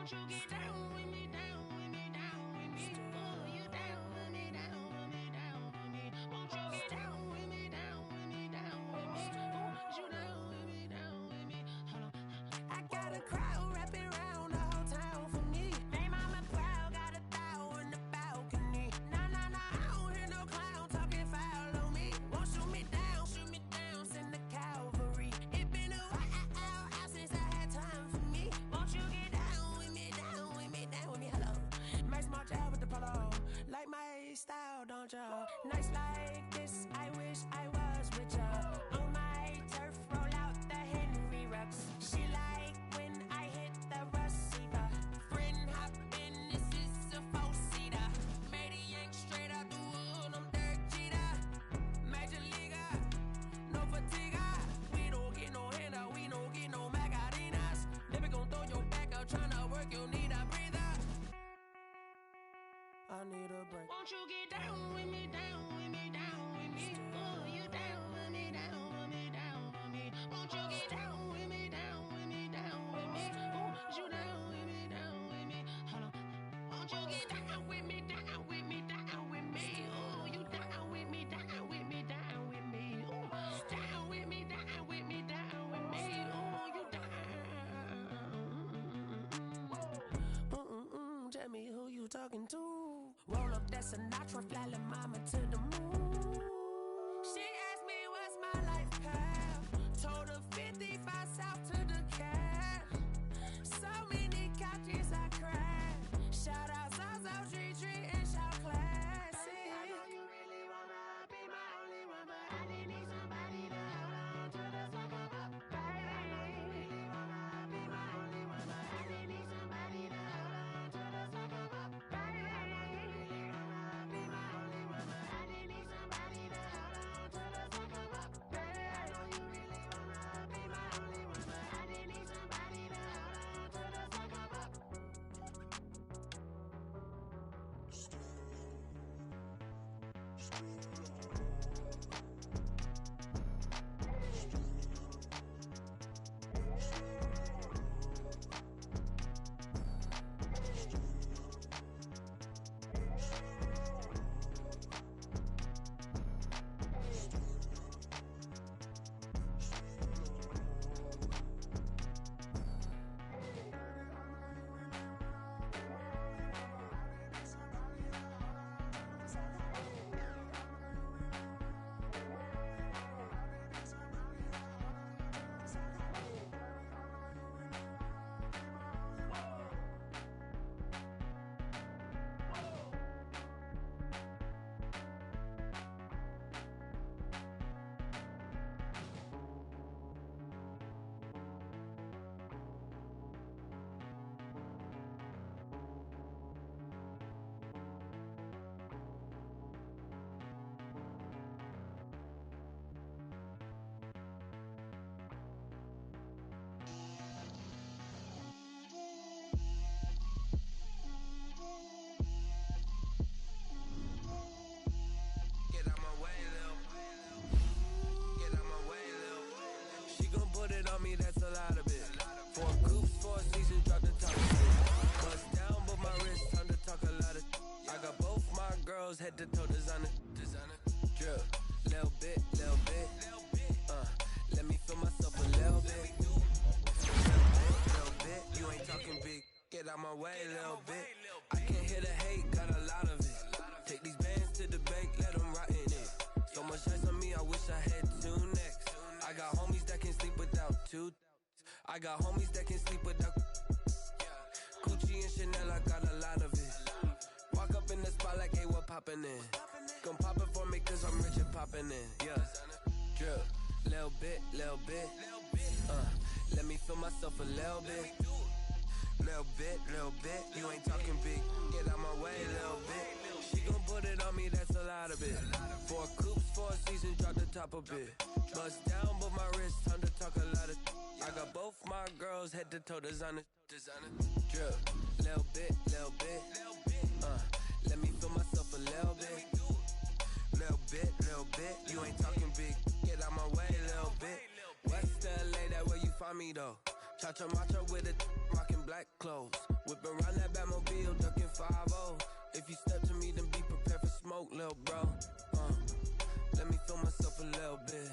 Won't you get down with me, down with me, down with me? Oh, you down with me, down with me, down with me. Won't you get down with me, down with me, down with me? Oh, you down with me, down with me? Hold on. I got a crowd wrapping around the whole town for me. Name on my proud, got a thou in the balcony. Nah, nah, nah, I don't hear no clown talking foul on me. Won't shoot me down, send the cavalry. It been a while since I had time for me. Won't you get down with me, down with me, down with me? Hello. Max March out with the polo. Like my style, don't y'all? Nights like this, I wish I was with y'all. On my turf, roll out the Henry Rux. She like when I hit the receiver. Friend hop in, this is a four-seater. Made a yank straight out the wood, I'm Derek Jeter. Major leaguer, no fatigue. We don't get no handout, we don't get no Macarinas. Never gon' throw your back out, tryna work, you need a breather. I need a break. Won't you get down with me, down with me, down with me? Oh, you down with me, down with me, down with me? Won't you get down with me, down with me, down with me? Oh, you down with me, down with me? Hold on. Won't you get down with me, down with me, down with me? Oh, you down with me, down with me, down with me? Oh, down with me, down with me, down with me? Oh, you down. Tell me who you talking to. Roll up that Sinatra, fly la mama to the moon. She asked me what's my life path. Told her 55 south to the cat. So many couches I cried. Shout out South Tree and shout classy. I know you really wanna be my only one, but I didn't need somebody to hold on to the second up. Baby, I know you really wanna be my only one, but I didn't need somebody to hold on to the second up. Baby, I know you really wanna be my only one, but I didn't need somebody to hold on to the second up. Baby, I know you really wanna be my only one, but I didn't need somebody to hold on to the second up. On me, that's a lot of it. 4 coops, 4 seasons, drop the top of it. Bust down, but my wrist, time to talk a lot of. I got both my girls head to toe designer. Drill, little bit. Let me feel myself a little bit. Little bit. You ain't talking big. Get out my way, little bit. I can't hear the hate, got a lot of it. Take these bands to the bank, let them rot in it. So much ice on me, I wish I had 2 necks. I got homies that can sleep without 2. I got homies that can sleep without. Gucci and Chanel, I got a lot of it. Walk up in the spot like, hey, what poppin' in? Gon' pop it for me cause I'm rich and poppin' in. Yeah, drill, little bit. Let me feel myself a little bit. Little bit. You ain't talking big. Get out my way, little bit. She gon' put it on me, that's a lot of it. 4 coops, 4 seasons, drop the top a bit. Bust down, but my wrist, time to talk a lot of. I got both my girls head to toe designer. Drill, little bit. Let me feel myself a little bit. Little bit. You ain't talking big. Get out my way, little bit. West LA, that where you find me though. Cha-cha matcha with a rockin' black clothes. Whip around that Batmobile, ducking 5-0. If you step to me, then be prepared for smoke, lil' bro. Let me feel myself a little bit.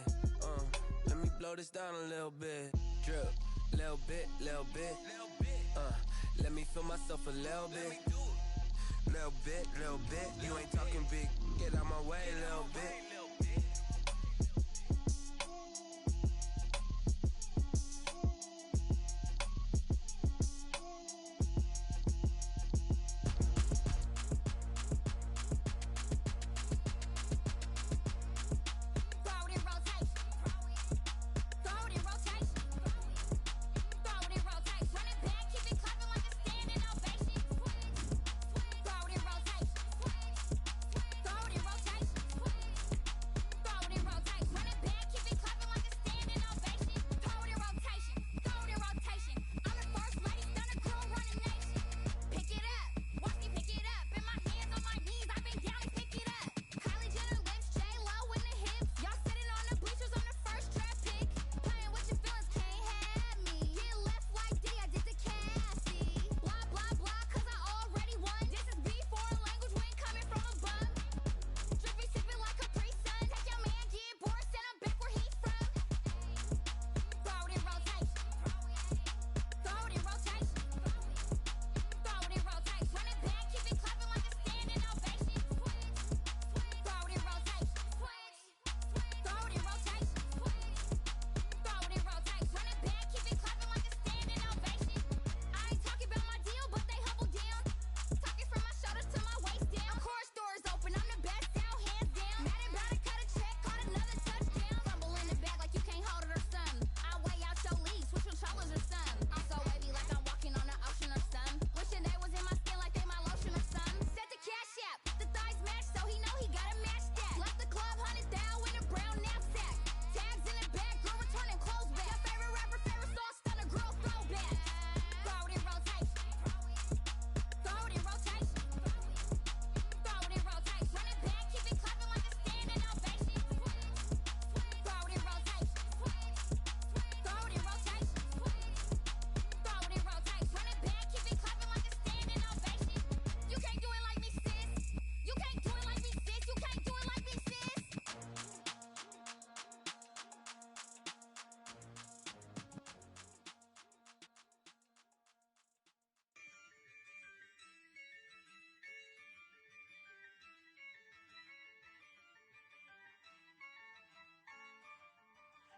Let me blow this down a little bit. Drip, little bit, little bit. Let me feel myself a little bit. Little bit, little bit. You ain't talking big. Get out my way, little bit.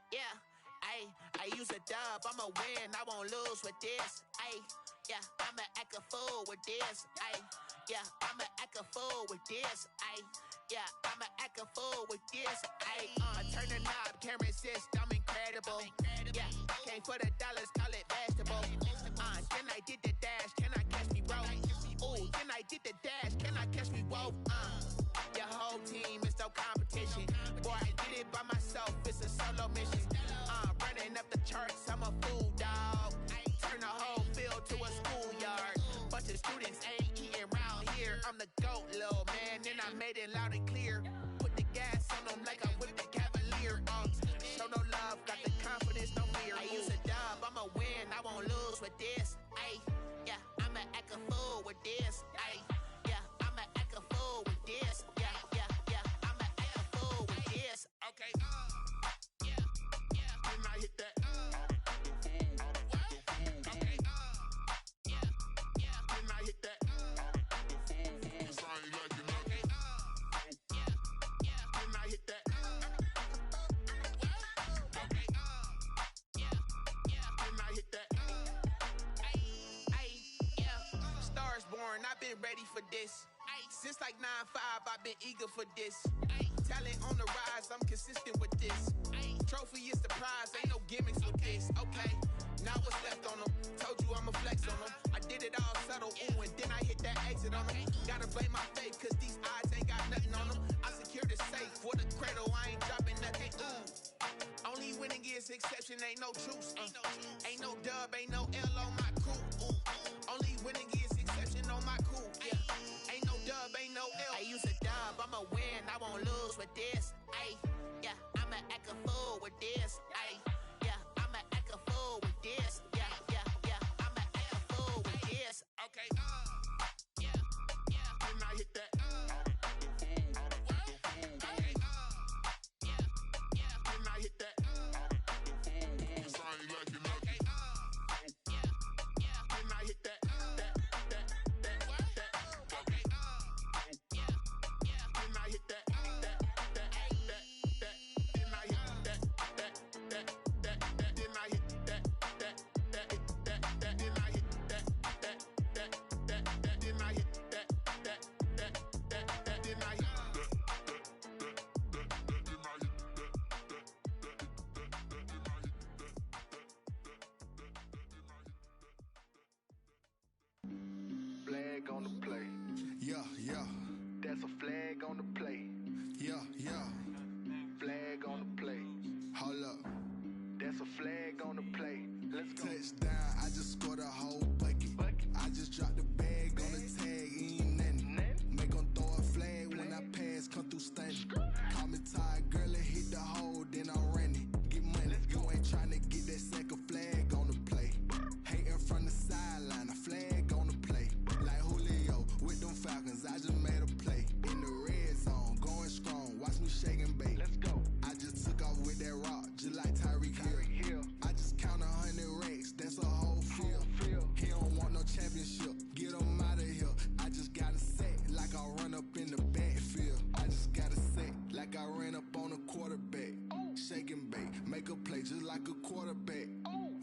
Yeah, I use a dub, I'ma win, I won't lose with this. Yeah, I'ma act a fool with this. Yeah, I'ma act a fool with this. Yeah, I'ma act a fool with this. Turn the knob, camera assist, I'm incredible. Yeah, came for the dollars, call it vegetable. Then I did the dash, can I catch me, bro? Ooh, then I did the dash, can I catch me, whoa? Your whole team is no competition. Boy, I did it by myself, it's a solo mission. Running up the charts, I'm a fool, dog. Turn the whole field to a schoolyard. Bunch of students ain't eating round here. I'm the GOAT, little man, and I made it loud and clear. Put the gas on them like I'm with the Cavalier. Show no love, got the confidence, no fear. I use a dub, I'ma win, I won't lose with this. Yeah, I'ma act a fool with this. Yeah, I'ma act a fool with this. Yeah, I'ma act a fool with this. Okay, Can I hit that? Okay, Can I hit that? Cause I ain't like it, okay, Can I hit that? Okay, Can I hit that? Stars born, I've been ready for this. Since like 9-5, I've been eager for this. Talent on the rise, I'm consistent with this. Trophy is the prize, ain't no gimmicks with this. Okay, now what's left on them? Told you I'ma flex on them. I did it all subtle, ooh, and then I hit that exit on them. Gotta blame my faith, cause these odds ain't got nothing on them. I secured the safe for the cradle, I ain't dropping nothing, ooh. Only winning is exception, ain't no truce. Ain't no dub, ain't no L on my crew. Only winning is exception on my crew. Yeah, ain't no dub, ain't no L. I use a dub, I'ma win, I won't lose with this. Yeah, I'ma act a fool with this. Yeah, I'ma act a fool with this. Yeah, I'ma act a fool That's a flag on the play. Yeah. Flag on the play. Hold up. That's a flag on the play. Let's go. Touchdown, I just scored a whole bucket. I just dropped the bag on the tag, ain't nothing. Make them throw a flag when I pass, come through stunning. Call me tired, girl, and hit the hole, then I'm running. Get money, you ain't tryna get that second flag on the play. Hating from the sideline, a flag on the play. Like Julio with them Falcons, I just made a play. In the red zone, going strong, watch me shake and bake. Let's go. I just took off with that rock, just like Tyreek Hill. I just count 100 racks, that's a whole field. He don't want no championship, get him out of here. I just gotta set like I run up in the backfield. I just gotta set like I ran up on a quarterback. Shake and bake, make a play just like a quarterback.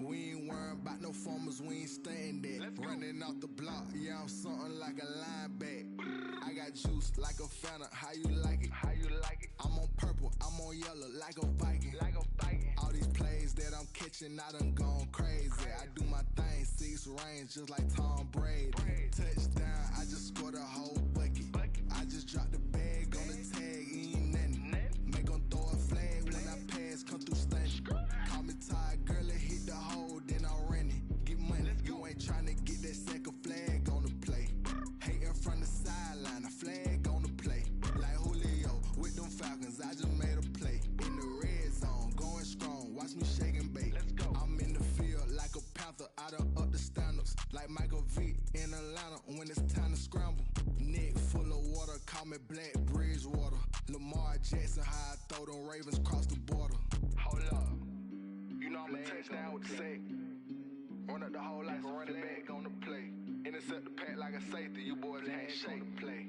We ain't worrying about no formers, we ain't staying there. Running off the block, yeah, I'm something like a linebacker. I got juice like a Fanta, how you like it? I'm on purple, I'm on yellow like a Viking. All these plays that I'm catching, I done gone crazy. I do my thing, 6 range just like Tom Brady. Touchdown, I just scored a whole bucket. I just dropped the bag on the tag, ain't nothing. Make them throw a flag when I pass, come through stunning. Call me tired, girl, and hit the hole, then I'm running. Get money, you ain't tryna get that second flag on the play. Hating from the sideline, a flag on the play. Like Julio with them Falcons, I just made a play. In the red zone, going strong, watch me shake and bake. I'm in the field like a panther, I done up the standards. Like Michael Vick in Atlanta when it's time to scramble. Neck full of water, call me Black Bridgewater. Lamar Jackson, how I throw them Ravens cross the border. Hold up, you know I'm a touchdown with the sack. Run up the hole like a running back on the play. Intercept the pack like a safety, you boys ain't shake the play.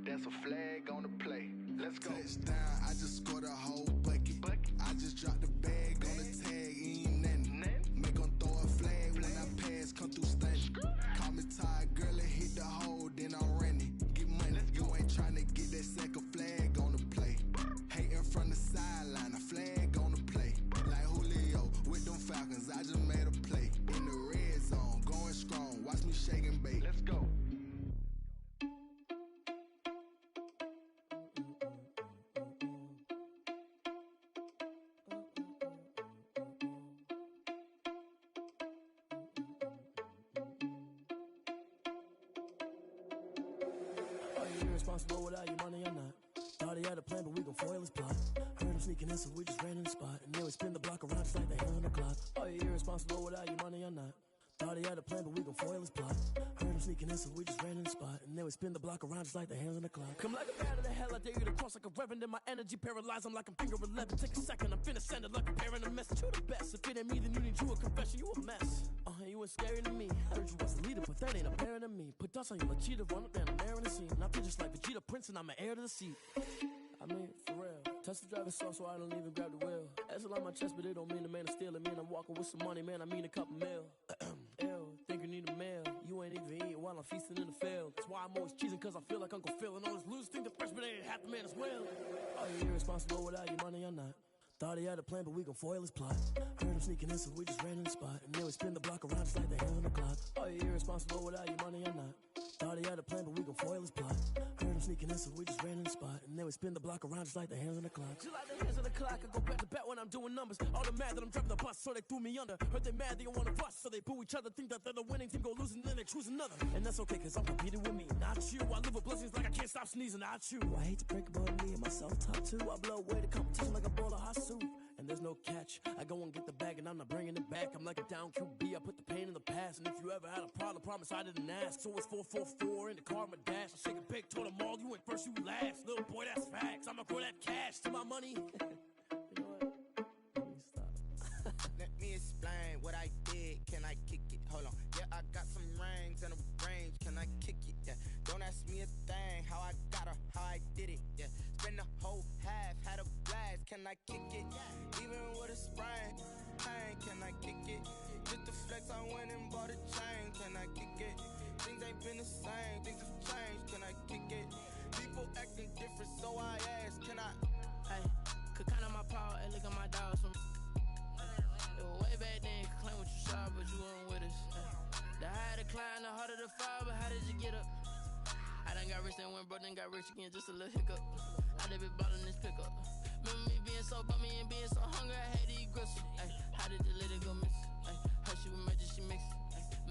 That's a flag on the play. Let's go. Touchdown, I just scored a whole bucket. I just dropped the bag on the tag, ain't nothing. Make them throw a flag when I pass, come through stunning. Call me tired, girl, and hit the hole, then I'm running. Get money, you ain't tryna get that second flag on the play. Hating from the sideline, a flag on the play. Like Julio with them Falcons, I just made a play. In the red zone, going strong, watch me shake and bake. Let's go. Irresponsible without your money or not. Thought he had a plan, but we gon' foil his plot. Heard him sneaking in, so we just ran in the spot. And then we spin the block around just like the hand on the clock. Are you irresponsible without your money or not? Thought he had a plan, but we gon' foil his plot. Heard him sneaking in, so we just ran in the spot. And then we spin the block around just like the hands on the clock. Come like a bat of the hell, I dare you to cross like a reverend. In my energy paralyzed, I'm like I'm finger 11. Take a second, I'm finna send it like a parent a message. You the best, if it ain't me, then you need you a confession. You a mess, you ain't scary to me. Heard you was the leader, but that ain't apparent to me. Put dust on you like cheetah, run up down the air in the scene. And I feel just like Vegeta Prince, and I'm an heir to the seat. I mean, for real. Touch the driver's soft, so I don't even grab the wheel. S on my chest, but it don't mean the man is stealing. Mean I'm walking with some money, man, I mean a couple mil. Ew, think you need a meal. You ain't even eating while I'm feasting in the field. That's why I'm always cheesing, cause I feel like Uncle Phil. And all this losers think the freshman ain't half the man as well. Are you irresponsible without your money or not? Thought he had a plan, but we gon' foil his plot. Heard him sneaking in, so we just ran in the spot. And then we spin the block around just like the hand on the clock. Are you irresponsible without your money or not? Thought he had a plan, but we gon' foil his plot. Heard him sneaking in, so we just ran in the spot. And then we spin the block around just like the hands on the clock. Just like the hands on the clock, I go back to back when I'm doing numbers. All the mad that I'm driving the bus, so they threw me under. Heard they mad, they don't wanna bust, so they boo each other. Think that they're the winning team, go losing, then they choose another. And that's okay, cause I'm competing with me, not you. I live with blessings like I can't stop sneezing, not you. I hate to break about me and my self-talk too. I blow away the competition like a bowl of hot soup. And there's no catch. I go and get the bag and I'm not bringing it back. I'm like a down QB, I put the pain in the past. And if you ever had a problem, promise I didn't ask. So it's 444 in the car, my dash. I shake a big, told them all, you went first, you last. Little boy, that's facts. I'ma grow that cash to my money. You know what? Let me stop. Let me explain what I did. Can I kick it? Hold on. Yeah, I got some rings and a range. Can I kick it? Yeah. Don't ask me a thing. How I got her, how I did it. Yeah. Spend the whole half, had a blast. Can I kick it? Even with a sprain, pain. Can I kick it? Just to flex, I went and bought a chain. Can I kick it? Things ain't been the same. Things have changed. Can I kick it? People acting different, so I ask. Can I? Hey, could count on my power and look at my dogs from. Way back then, you could claim what you saw, but you weren't with us. The higher the climb, the harder the fall, but how did you get up? I done got rich and went broke, then got rich again, just a little hiccup. I done been ballin' this pickup. Remember me being so bummy and being so hungry, I had to eat gristle. Ay, how did the lady go miss? Ay, her she was magic, she mixed.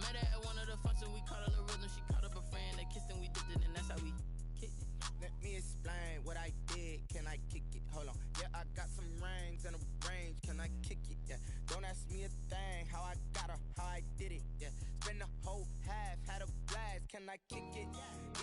Met her at one of the functions, we caught a little rhythm. She caught up a friend, they kissed and we dipped it, and that's how we kicked it. Let me explain what I did. Can I kick it? Hold on. Yeah, I got some rings and a range. Can I kick it? Yeah. Don't ask me a thing. How I got her, how I did it. Yeah. Spend the whole half, had a blast. Can I kick it?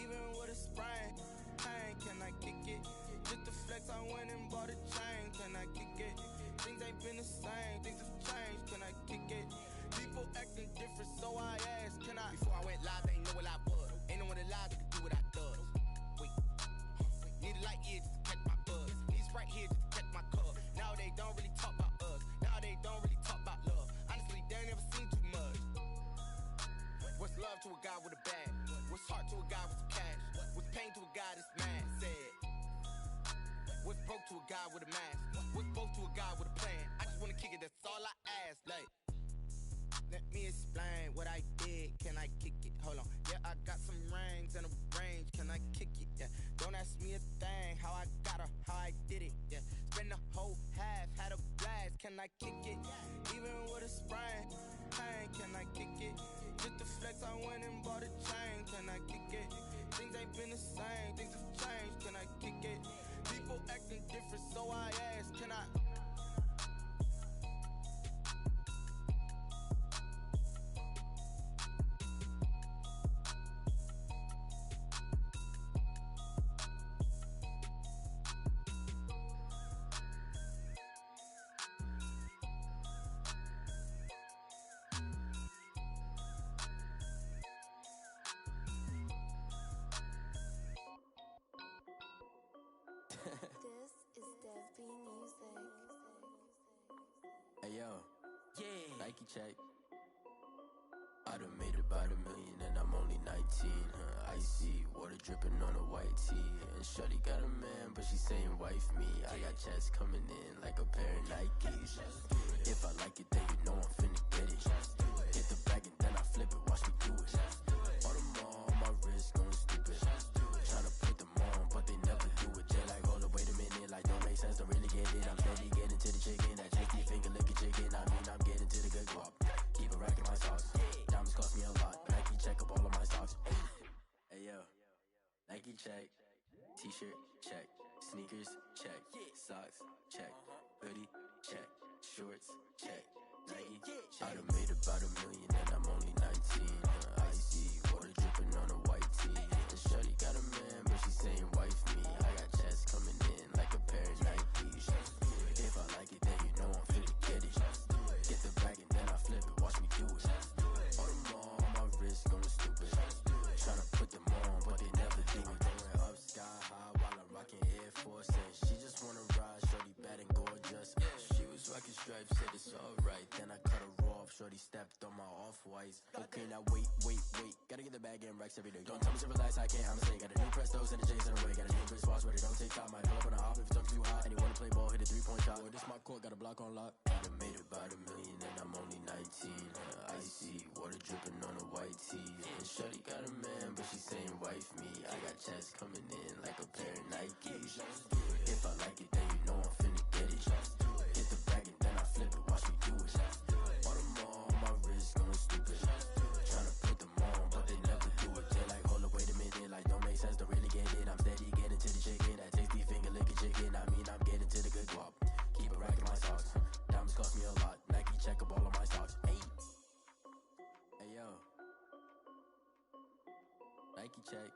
Even with a sprain. Pain, can I kick it? Just the flex, I went and bought a chain. Can I kick it? Things ain't been the same. Things have changed. Can I kick it? People acting different, so I asked, can I? Before I went live, they ain't know what I was. Ain't no one alive that could do what I does. Wait. Need a light here just to catch my buzz. Need Sprite here just to catch my cup. Now they don't really talk about us. Now they don't really talk about love. Honestly, they ain't never seen too much. What's love to a guy with a bag? What's heart to a guy with some cash? What's pain to a guy that's mad? Said. What's broke to a guy with a mask? What's both to a guy with a plan? I just wanna kick it, that's all I ask. Like, let me explain what I did. Can I kick it? Hold on. Yeah, I got some rings and a range. Can I kick it? Yeah. Don't ask me a thing. How I got her, how I did it. Yeah. Spend the whole half, had a blast. Can I kick it? Even with a sprain. Pain, can I kick it? Just the flex, I went and bought a chain. Can I kick it? Things ain't been the same. Things have changed. Can I kick it? People acting different, so I asked, can I? Hey yo, yeah, Nike check. I done made about $1 million and I'm only 19. Icy water dripping on a white tee. And shorty got a man, but she saying wife me. I got checks coming in like a pair of Nikes. If I like it, then you know I'm finna get it. Hit the bag and then I flip it, watch me do it. All them on my wrist going stupid. Tryna put them on, but they never do it. They like, hold up, wait a minute, like don't make sense, don't really get it. I'm steady getting to the chicken, that tasty finger licking chicken. I mean, I'm getting to the good guap. Keep it racking my socks. Diamonds cost me a lot. Nike check up all of my socks. Hey yo, Nike check. T-shirt check. Sneakers check. Socks check. Hoodie check. Shorts check. Nike check. I done made about $1 million and I'm only 19. Icy water dripping on a white tee. And shorty got a man, but she saying wife me. I got checks coming in like a pair of Nikes. If I like it, then you know I'm finna get it. Get the bag and then I flip it, watch me do it. All them on my wrist going stupid. Tryna put them on, but they never do it. Going up sky high while I'm rocking Air Force. And she just wanna ride, shorty bad and gorgeous. She was rocking stripes, said it's alright. Then I cut her off, shorty stepped on my off-whites. Okay, now wait. Gotta get the bag and racks every day. Don't tell me to relax, I can't, I'm saying. Got a new Prestos and a Jason away. Got a new wristwatch where they don't take time. Might pull up on a hop if it's too hot. And he wanna play ball, hit a 3-point shot. Well, this my court, got a block on lock. I done made about $1 million and I'm only 19. Icy water dripping on a white tee. And shorty got a man, but she saying wife me. I got checks coming in like a pair of Nikes. If I like it, then you know I'm finna get it. Hit the bag and then I flip it, watch me do it. All them on my wrist going stupid. Tryna put them on, but they never do it. They like, hold up, wait a minute, like don't make sense, don't really get it. I'm steady getting to the chicken, that tasty finger licking chicken. I mean, I'm getting to the good guap. Keep it racking my socks. Diamonds cost me a lot. Nike check up all of my socks. Hey yo, Nike check.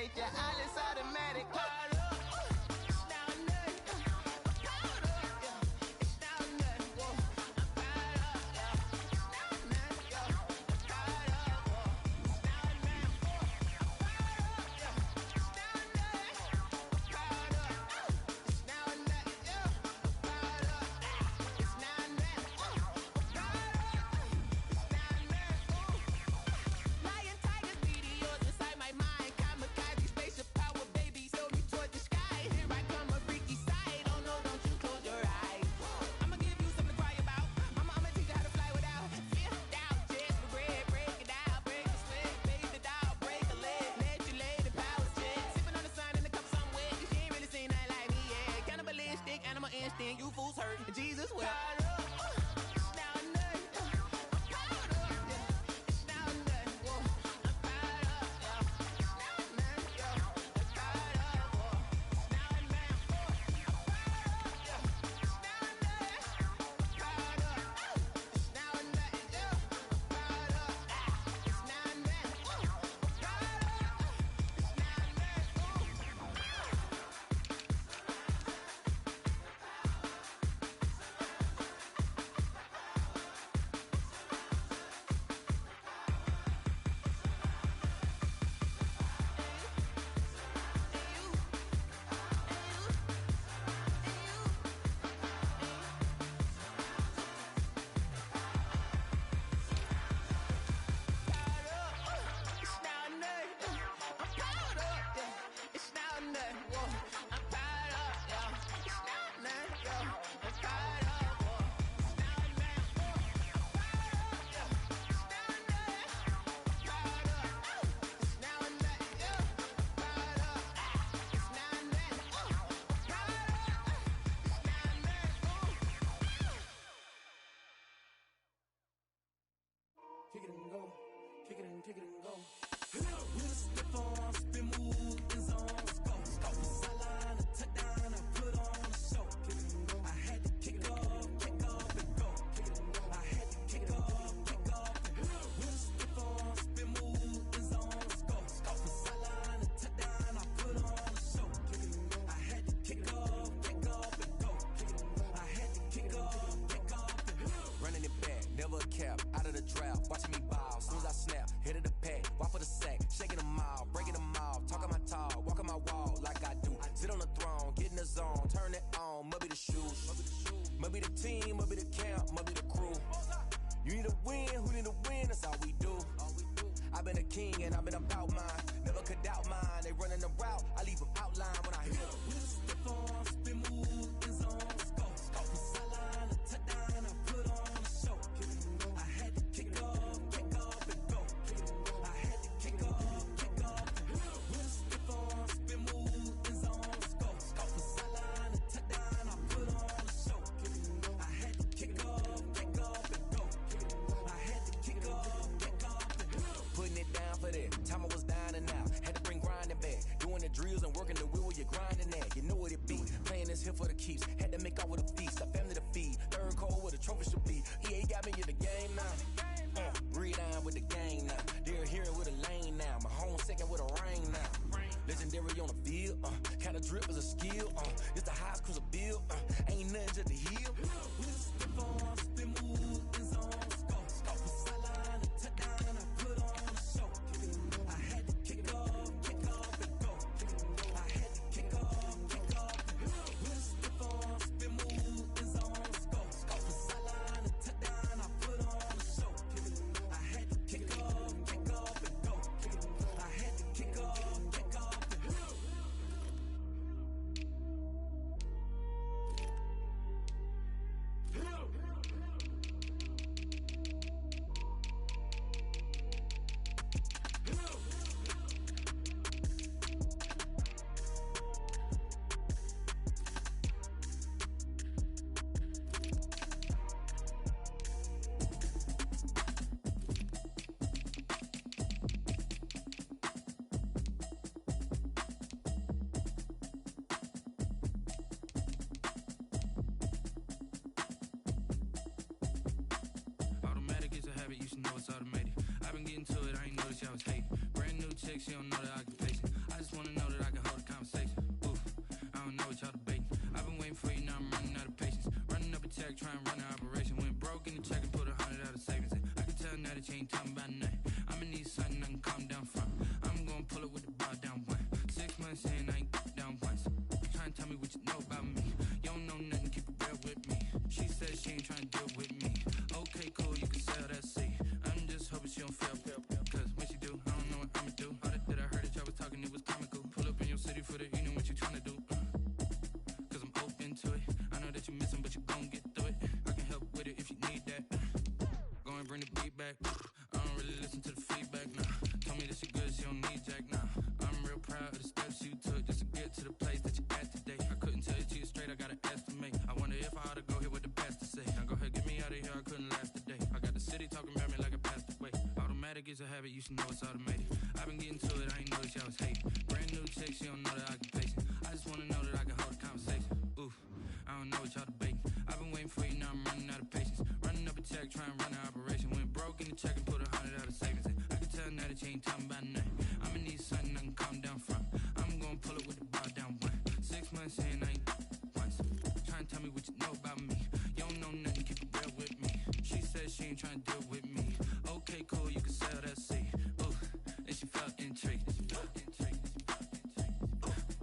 nature, all is automatic. You fools hurt, Jesus will. Kick it and go, kick it and go. With a stiff arm, spin move, in zone, let's go. Sideline, a touchdown, I put on a show. Kick it and go. I had to kick off and go. Kick it and go. I had to kick off and go. With a stiff arm, spin move, in zone, let's go. Sideline, a touchdown, I put on a show. Kick it and go. I had to kick off and go. Kick it and go. I had to kick off and go. Running it back, never a cap, out of the drought, watching me ball. Soon as I snap, hit of the pack, walk for the sack, shaking them all, breaking them off, talking my talk, walking my wall like I do. Sit on the throne, get in the zone, turn it on, must be the shoes, must be the team, must be the camp, must be the crew. You need a win, who need a win, that's all we do. I've been a king and I've been about mine, never could doubt mine. They running the route, I leave them outline when I hit them. With a stiff arm, spin move, in zone, let's go. Sideline, a touchdown, I put on a show. I had to kick off and go. I had to kick off. With a stiff arm, spin move, in zone, let's go. Sideline, a touchdown, I put on a show. I had to kick off and go. I had to kick off and go. Putting it down for that, time I was down and out, had to bring grinding back, doing the drills and working the wheel where you're grinding at, you know what it be, playing this here for the keeps, had to make out with a feast, a family to feed, third cold where the trophy should be, EA got me in the game now, read on with the gang now, they're hearing with a lane now, my home second with a rain now, legendary on the field, kind of drip is a skill, it's the highest cruiser bill, ain't nothing just the heel. With a stiff arm, spin move, in zone, let's go. Sideline, a touchdown, I put on a show. I had to kick off and go. I had to kick off and go. With a stiff arm, spin move, in zone, let's go. Sideline, a touchdown, I put on a show. I had to kick off and go. I had to kick off and go. Automatic is a habit, you should know it's automated. I've been getting to it, I ain't noticed y'all was hating. Brand new chick, she don't know that occupation. I just wanna know that I can hold a conversation. Ooh, I don't know what y'all debating. I've been waiting for you, now I'm running out of patience. Running up a check, trying to run an operation. Went broke in the check and put 100 out of savings in. I can tell now that you ain't talking about nothing. I'ma need something I can calm down from. I'm gonna pull it with the bar down one. 6 months in, I ain't down once. Trying to tell me what you know about me. You don't know nothing, keep it real with me. She said she ain't trying to deal with me. Okay, cool, you can sell that seat. I'm just hoping she don't fail. Cause when she do, I don't know what I'ma do. All that I heard that y'all was talking, it was comical. Pull up in your city for the evening, what you trying to do? Cause I'm open to it. I know that you missing, but you gon' get through it. I can help with it if you need that. Go and bring the beat back. I don't really listen to the feedback, nah. Told me that she good, she don't need Jack, nah. I'm real proud of the steps you took just to get to the place that you at today. I couldn't tell you to you straight, I gotta estimate. I wonder if I ought to go here with the best to say. Now go ahead, get me out of here, I couldn't last a day. I got the city talking about me like I passed away. Automatic is a habit, you should know it's automated. I've been getting to it, I ain't noticed y'all was hating. Brand new chick, she don't know the occupation. I just wanna know that I can hold a conversation. Oof, I don't know what y'all debating. I've been waiting for you, now I'm running out of patience. Running up a check, trying to run an operation. Went broke in the check and put 100 out of savings in. I can tell now that you ain't talking about nothing. I'ma need something I can calm down from. I'm gonna pull it with the bar down one. 6 months in, I ain't once. Trying to tell me what you know about me. You don't know nothing, keep it real with me. She said she ain't trying to deal with me. Okay, cool, you can sell that seat. Ooh, and she felt intrigued.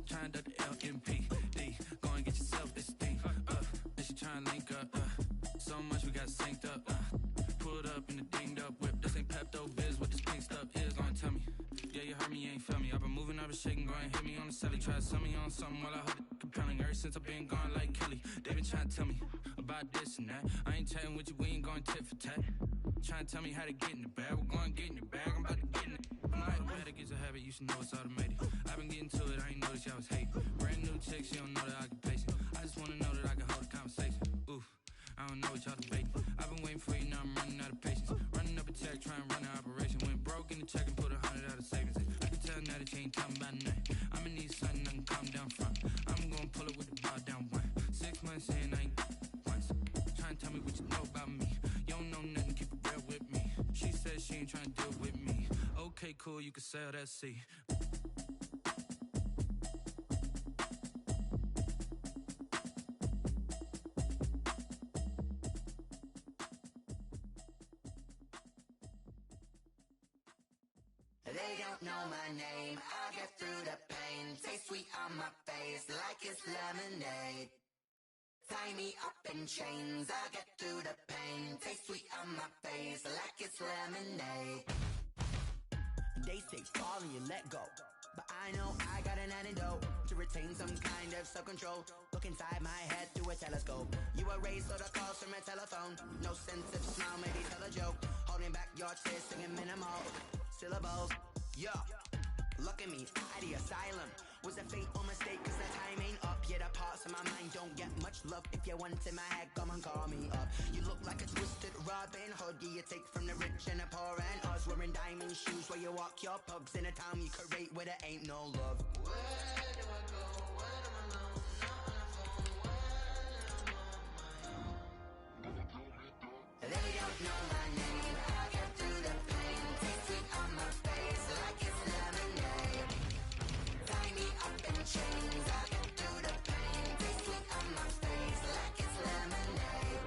Trying to duck the LMPD. Go and get yourself this thing. And she trying to link up. So much we got synced up. Pulled up in the dinged up whip. This ain't Pepto-Biz, what this pink stuff is. Gonna tell me. Yeah, you heard me, you ain't feel me. I've been moving, I've been shaking, go and hit me on the celly. Try to sell me on something while I hold it compelling. Ever since I've been gone like Kelly, they been trying to tell me about this and that. I ain't chatting with you, we ain't going tit for tat. Trying to tell me how to get in the bag. We're going to get in the bag, I'm about to get in it. Automatic is a habit, you should know it's automated. I've been getting to it, I ain't noticed y'all was hating. Brand new chick, she don't know the occupation. I just wanna know that I can hold a conversation. Oof, I don't know what y'all debating. I've been waiting for you, now I'm running out of patience. Running up a check, trying to run an operation. Went broke in the check and put 100 out of savings in. I can tell now that you ain't talking about nothing. I'ma need something I can calm down from. I'm gonna pull it with the bar down one. 6 months in, I ain't once. Trying to tell me what you know about me. You don't know nothing, keep it real with me. She said she ain't trying to deal with me. Okay, cool, you can sell that seat. They don't know my name, I get through the pain. Taste sweet on my face like it's lemonade. Tie me up in chains, I get through the pain. Taste sweet on my face like it's lemonade. They say fall and you let go, but I know I got an antidote to retain some kind of self-control. Look inside my head through a telescope. You erase all the calls from a telephone. No sense of smile, maybe tell a joke. Holding back your tears, singing minimal syllables. Yeah, look at me, at the asylum. Was a fate or mistake, cause the time ain't up. Yeah, the parts of my mind don't get much love. If you want in my head, come and call me up. You look like a twisted Robin Hood. Yeah, you take from the rich and the poor and us. Wearing diamond shoes while you walk your pugs in a town you create where there ain't no love. Where do I go? Where am I now? Not on the phone. When I'm on my own. They don't know my name. I get through the pain. Taste sweet on my face like it's lemonade. Tie me up in chains. I get through the pain. Taste sweet on my face like it's lemonade.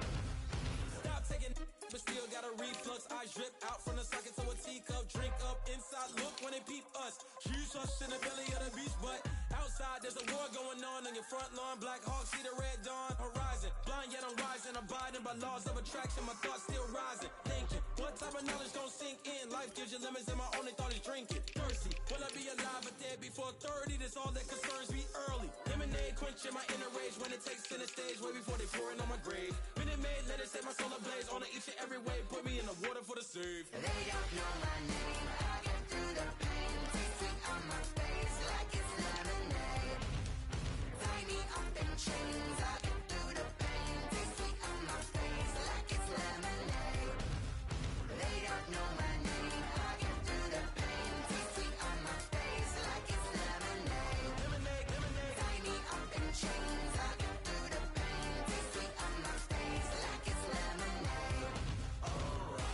Stop taking, but still got a reflux. I drip out from the socket to a teacup. Drink up inside. Look when they peep us. Choose us in the belly of the beast, but outside there's a war going on your front lawn. Black Hawk see the red dawn horizon. Blind yet I'm rising, abiding by laws of attraction. My thoughts still rising. Thinking, what type of knowledge don't sink in? Life gives you limits, and my only thought is drinking. Thirsty, will I be alive or dead before 30? That's all that concerns me early. Lemonade quenching my inner rage when it takes center stage, way before they pouring on my grave. Minute Maid, let it set my soul ablaze. On each and every way, put me in the water for the save. They don't know my name. I get through the pain. Taste sweet on my face like it's lemonade. Tie me up in chains. I get through the pain. Taste sweet on my face like it's lemonade. They don't know my name. I get through the pain. Taste sweet on my face like it's lemonade. Lemonade, lemonade. Tie me up in chains. I get through the pain. Taste sweet on my face like it's lemonade. Alright.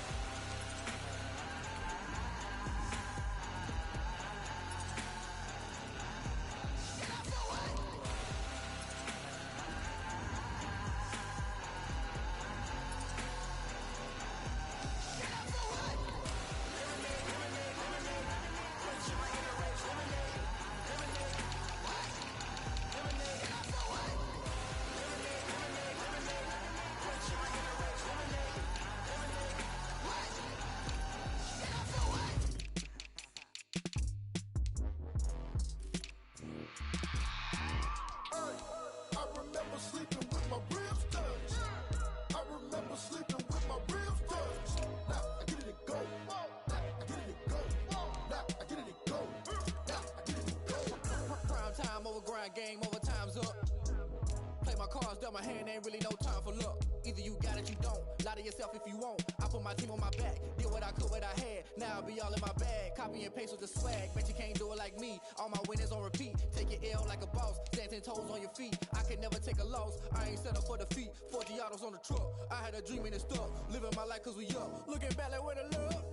hand, ain't really no time for luck. Either you got it, you don't. Lie to yourself if you won't. I put my team on my back. Did what I could, what I had. Now I be all in my bag. Copy and paste with the swag. Bet you can't do it like me. All my winners on repeat. Take your L like a boss. Stand 10 toes on your feet. I can never take a loss. I ain't set up for defeat. 40 autos on the truck. I had a dream and it stuck. Living my life cause we up. Looking back like where the love.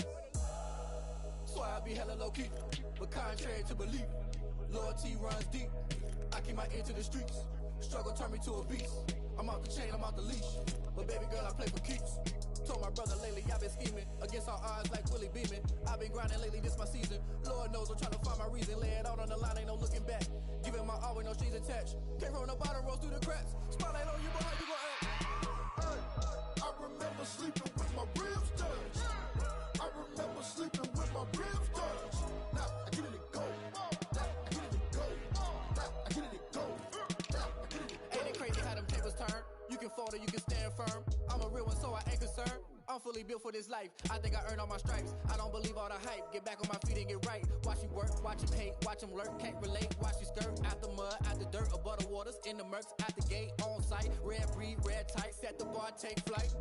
So I be hella low key. But contrary to belief, loyalty runs deep. I keep my ear to the streets. Struggle turn me to a beast. I'm out the chain, I'm out the leash. But baby girl, I play for keeps. Told my brother lately, I've been scheming. Against all odds like Willie Beeman. I've been grinding lately, this my season. Lord knows I'm trying to find my reason. Lay it out on the line, ain't no looking back. Giving my all with no strings attached. Came from the bottom, rose through the cracks. Spotlight on you, boy, how you gon' act? Hey, I remember sleeping with my ribs touched. I remember sleeping with my ribs touched. Now I get it go. Now I get it go. Now I get it go. Now I get it go. Ain't it crazy how them tables turn? You can fold or you can stand firm. I'm a real one, so I ain't concerned. I'm fully built for this life. I think I earned all my stripes. I don't believe all the hype. Get back on my feet and get right. Watch you work, watch him hate, watch him lurk. Can't relate, watch you skirt. Out the mud, out the dirt, above the waters, in the murks, out the gate, on site. Red breed, red tight, set the bar, take flight.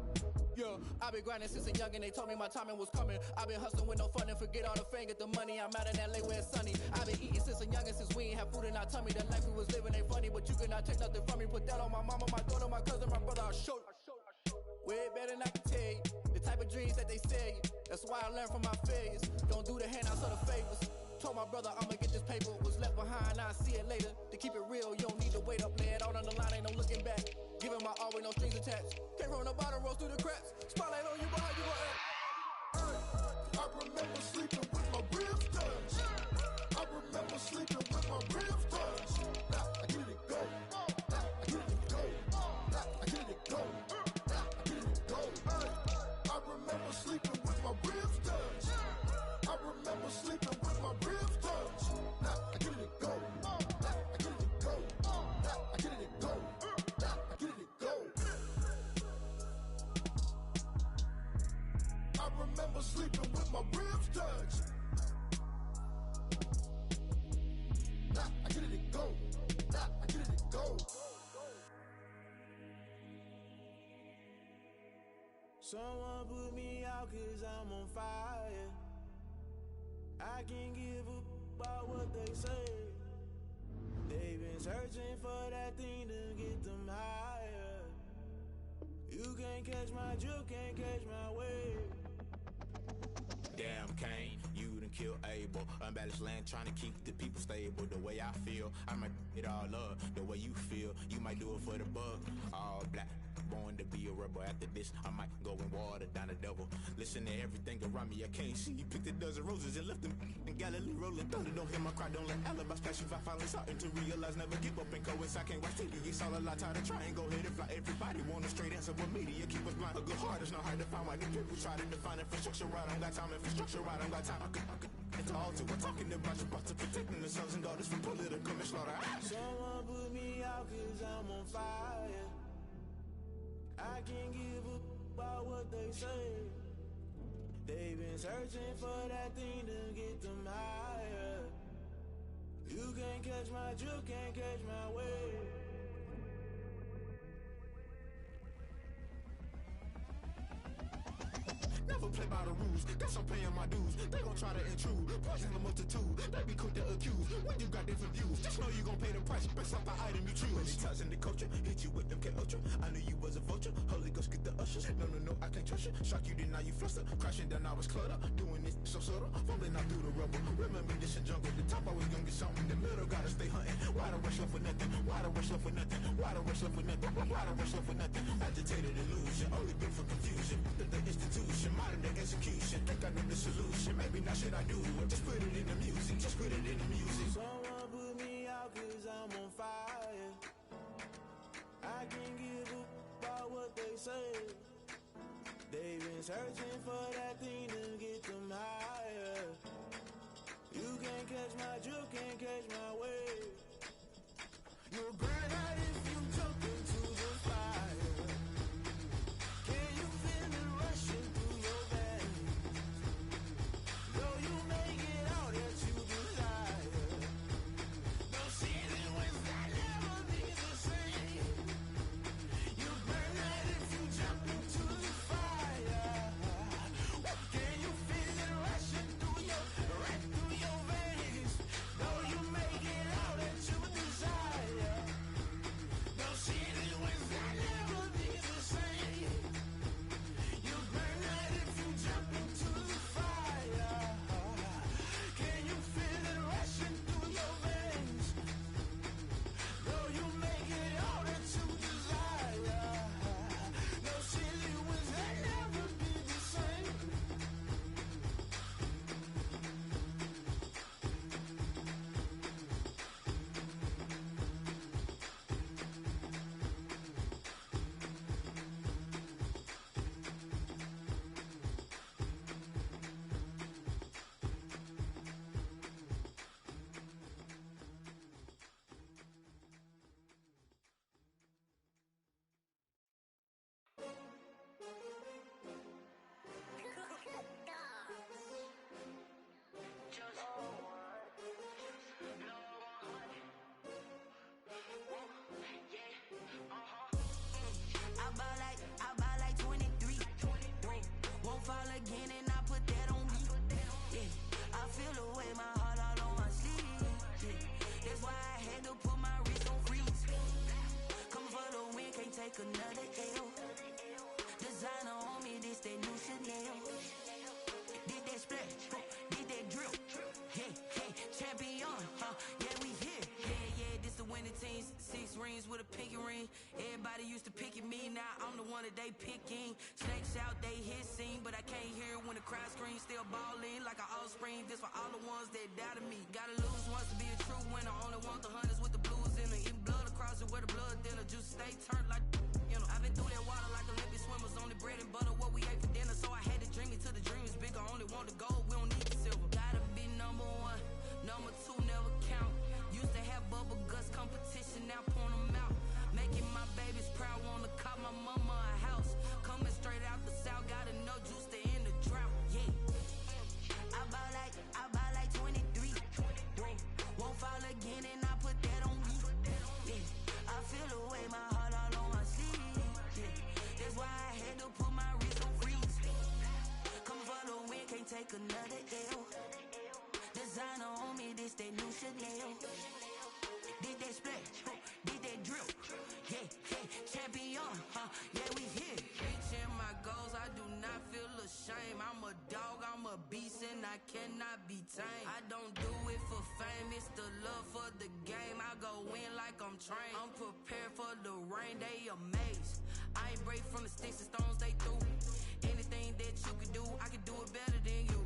Yeah, I've been grinding since a young and they told me my timing was coming. I've been hustling with no fun and forget all the fame, get the money. I'm out in LA where it's sunny. I've been eating since a young and since we ain't have food in our tummy. The life we was living ain't funny, but you cannot take nothing from me. Put that on my mama, my daughter, my cousin, my brother, I'll show you. Way better than I can tell you. The type of dreams that they sell you. That's why I learned from my failures. Don't do the handouts or the favors. Told my brother I'ma get this paper. Was left behind, I'll see it later. To keep it real, you don't need to wait up. Lay it out on the line, ain't no looking back. Giving my all with no strings attached. Came from the bottom, rose through the cracks. Spotlight on you, boy, how you gon' act? Hey, I remember sleeping with my ribs touched. I remember sleeping with my ribs touched. Now I get it go. Now I get it go. Now I get it go. Now I get it go. Hey, I remember sleeping with my ribs touched. I remember sleeping with my ribs touched. Now I get it go. Now I get it go. Now I get it go. Now I get it go. I remember sleeping with my ribs touched. Now I get it go. Now I get it go. Someone put me out cause I'm on fire. I can't give a about what they say. They've been searching for that thing to get them higher. You can't catch my drift, can't catch my wave. Damn Kane, you done killed Abel. Unbalanced land trying to keep the people stable. The way I feel, I might it all up. The way you feel, you might do it for the bug. All black, born to be a rebel. After this, I might go and water down the devil. Listen to everything around me, I can't see. Picked a dozen roses and left them in Galilee rolling thunder. Don't hear my cry, don't let alibis pass you. If I finally starting to realize, never give up and coincide. I can't watch TV, it's all a lot. Tired of trying, go ahead and fly. Everybody want a straight answer, but media keep us blind. A good heart is not hard to find. Why these people try to define infrastructure right? I don't got time, infrastructure right, I don't got time. I could it's all to we're talking about you, about to protecting the sons and daughters from political slaughter. Someone put me out cause I'm on fire. I can't give a about what they say. They've been searching for that thing to get them higher. You can't catch my drift, can't catch my wave. Never play by the rules, guess I'm paying my dues. They gon' try to intrude, poison the multitude. They be quick to accuse, when you got different views. Just know you gon' pay the price, based off the item you choose. Many times in the culture, hit you with them K-Ultra. I knew you was a vulture, Holy Ghost get the ushers. No, I can't trust you. Shock you, then now you fluster. Crashing down, I was cluttered. Doing this so subtle, fumbling out through the rubble. Remember this in jungle, the top always gonna get something. The middle gotta stay hunting. Why the rush up for nothing? Why the rush up for nothing? Why the rush up for nothing? Why the rush up for nothing? Agitated illusion, only built for confusion. The institution, modern day execution. Think I know the solution. Maybe not shit I do. Just put it in the music. Just put it in the music. Someone put me out cause I'm on fire. I can't give a about what they say. They've been searching for that thing to get them higher. You can't catch my drift, can't catch my wave. You'll burn out if you jump into the fire. Can you feel it rushing through your veins? Though you make it out that you desire. No season was that never be the same. they picking. Snakes out, they hissing, but I can't hear when the crowd screams. Still balling like an offspring. This for all the ones that doubted me. Gotta lose once to be a true winner. Only want the hunters with the blues in it. Even blood across it where the blood thinner. Juice stay turned like, you know. I've been through that water like Olympic swimmers. Only bread and butter, what we ate for dinner. So I had to dream it till the dream is bigger. Only want the gold, we don't need the silver. Gotta be number one, number two never count. Used to have bubble guts competition, now point them out. Making my babies proud, wanna call my mama a house. Coming straight out the south, got enough juice to end the drought. Yeah, I bought like 23. Won't fall again, and I put that on me. Yeah, I feel the way, my heart all on my sleeve. Yeah, that's why I had to put my wrist on freeze. Coming for the win, can't take another L. Designer on me, this that new Chanel. Did that splash, did that drill. Yeah, champion, yeah, we here. Reaching my goals, I do not feel ashamed. I'm a dog, I'm a beast, and I cannot be tamed. I don't do it for fame, it's the love for the game. I go in like I'm trained. I'm prepared for the rain, they amazed. I ain't break from the sticks and stones they threw. Anything that you could do, I could do it better than you.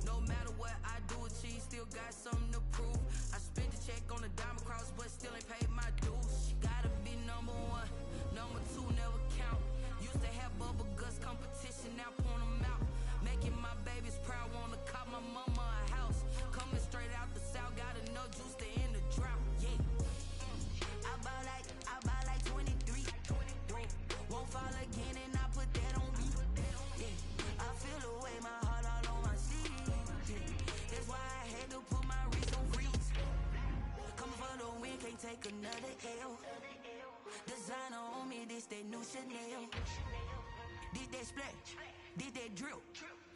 No matter what I do, achieve, still got something to prove. I spent the check on the diamond cross, but still ain't paid my dues. Gotta be number one, number two never count. Used to have bubble guts competition, now point them out. Making my babies proud, wanna call my mama a house. Coming straight out the south, got enough juice to end the drought. Yeah, I bought like 23. Won't fall again, and I put that on me. Yeah, I feel the way, my heart all on my sleeve. Yeah, that's why I had to put my wrist on freeze. Coming for the win, can't take another L. Designer on me, this that new Chanel. Did that splash, did that drill.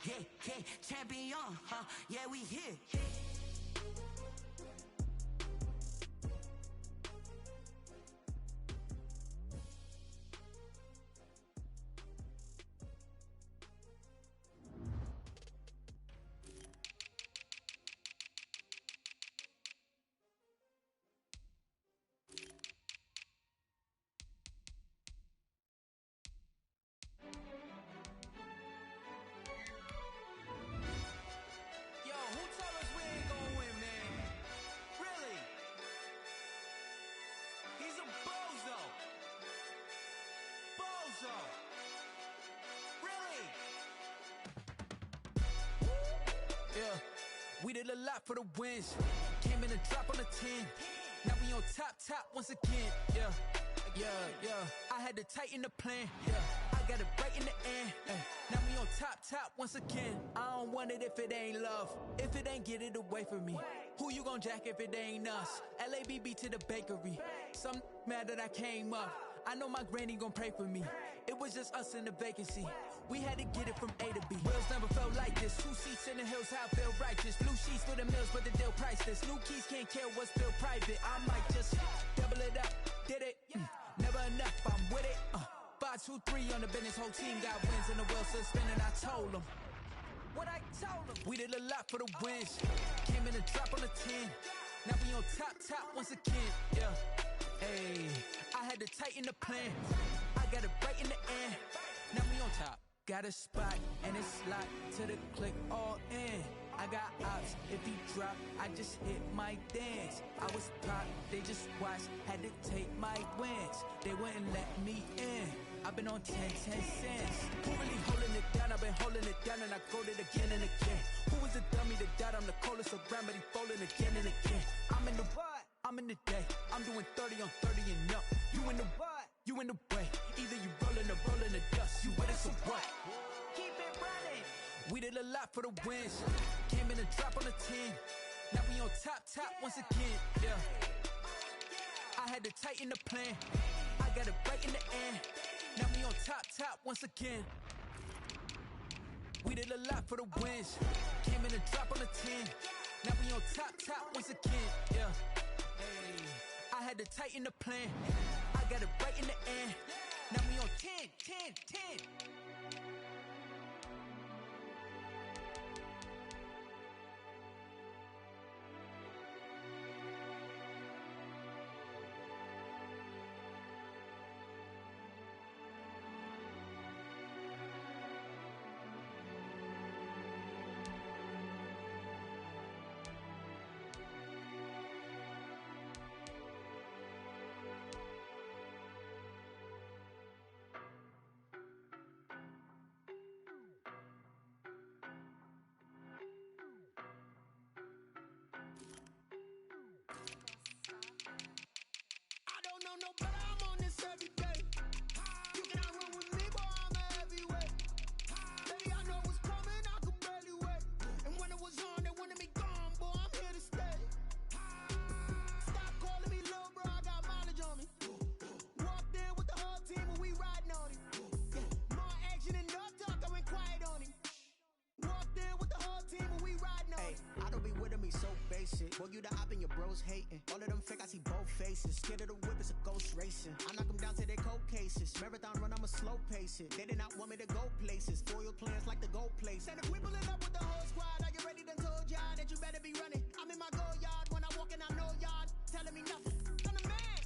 Yeah, champion, yeah, we here. We did a lot for the wins. Came in a drop on the 10. Now we on top once again. Yeah. I had to tighten the plan. Yeah. I got it right in the end. Now we on top once again. I don't want it if it ain't love. If it ain't, get it away from me. Who you gon' jack if it ain't us? LABB to the bakery. Some mad that I came up. I know my granny gon' pray for me. It was just us in the vacancy. We had to get it from A to B. Wheels never felt like this. 2 seats in the hills, how I feel righteous. Blue sheets for the mills, but the deal priceless. New keys can't care what's still private. I might just double it up. Did it? Never enough, I'm with it. 5, 2, 3 on the business. Whole team got wins and the wheels still spinning. I told them what I told them. We did a lot for the wins. Came in a drop on the 10. Now we on top once again. Yeah. Hey, I had to tighten the plan. I got it right in the end. Now we on top. Got a spot and it's locked to the click all in. I got ops, if he drop, I just hit my dance. I was top, they just watched, had to take my wins. They wouldn't let me in. I've been on 10 cents. Who really holding it down? I've been holding it down and I quote it again and again. Who was the dummy that died? I'm the coldest around, but he folding again and again. I'm in the what? I'm in the day. I'm doing 30 on 30 and up. You in the what? You in the way. Either you rolling or rolling the dust. You with us or what? Keep it running. We did a lot for the wins. Came in a drop on the 10. Now we on top once again. Yeah. I had to tighten the plan. I got it right in the end. Now we on top once again. We did a lot for the wins. Came in a drop on the 10. Now we on top once again. Yeah. Hey, I had to tighten the plan. I got it right in the end. Now we on 10. was hating. All of them fake, I see both faces. Scared of the whip, it's a ghost racing. I knock them down to their cold cases. Marathon run, I'ma slow pace it. They did not want me to go places. Foil plans like the gold place. And if we pulling up with the whole squad, are you ready? Done told y'all that you better be running. I'm in my go yard. When I walk in, I know y'all telling me nothing. I'm the man.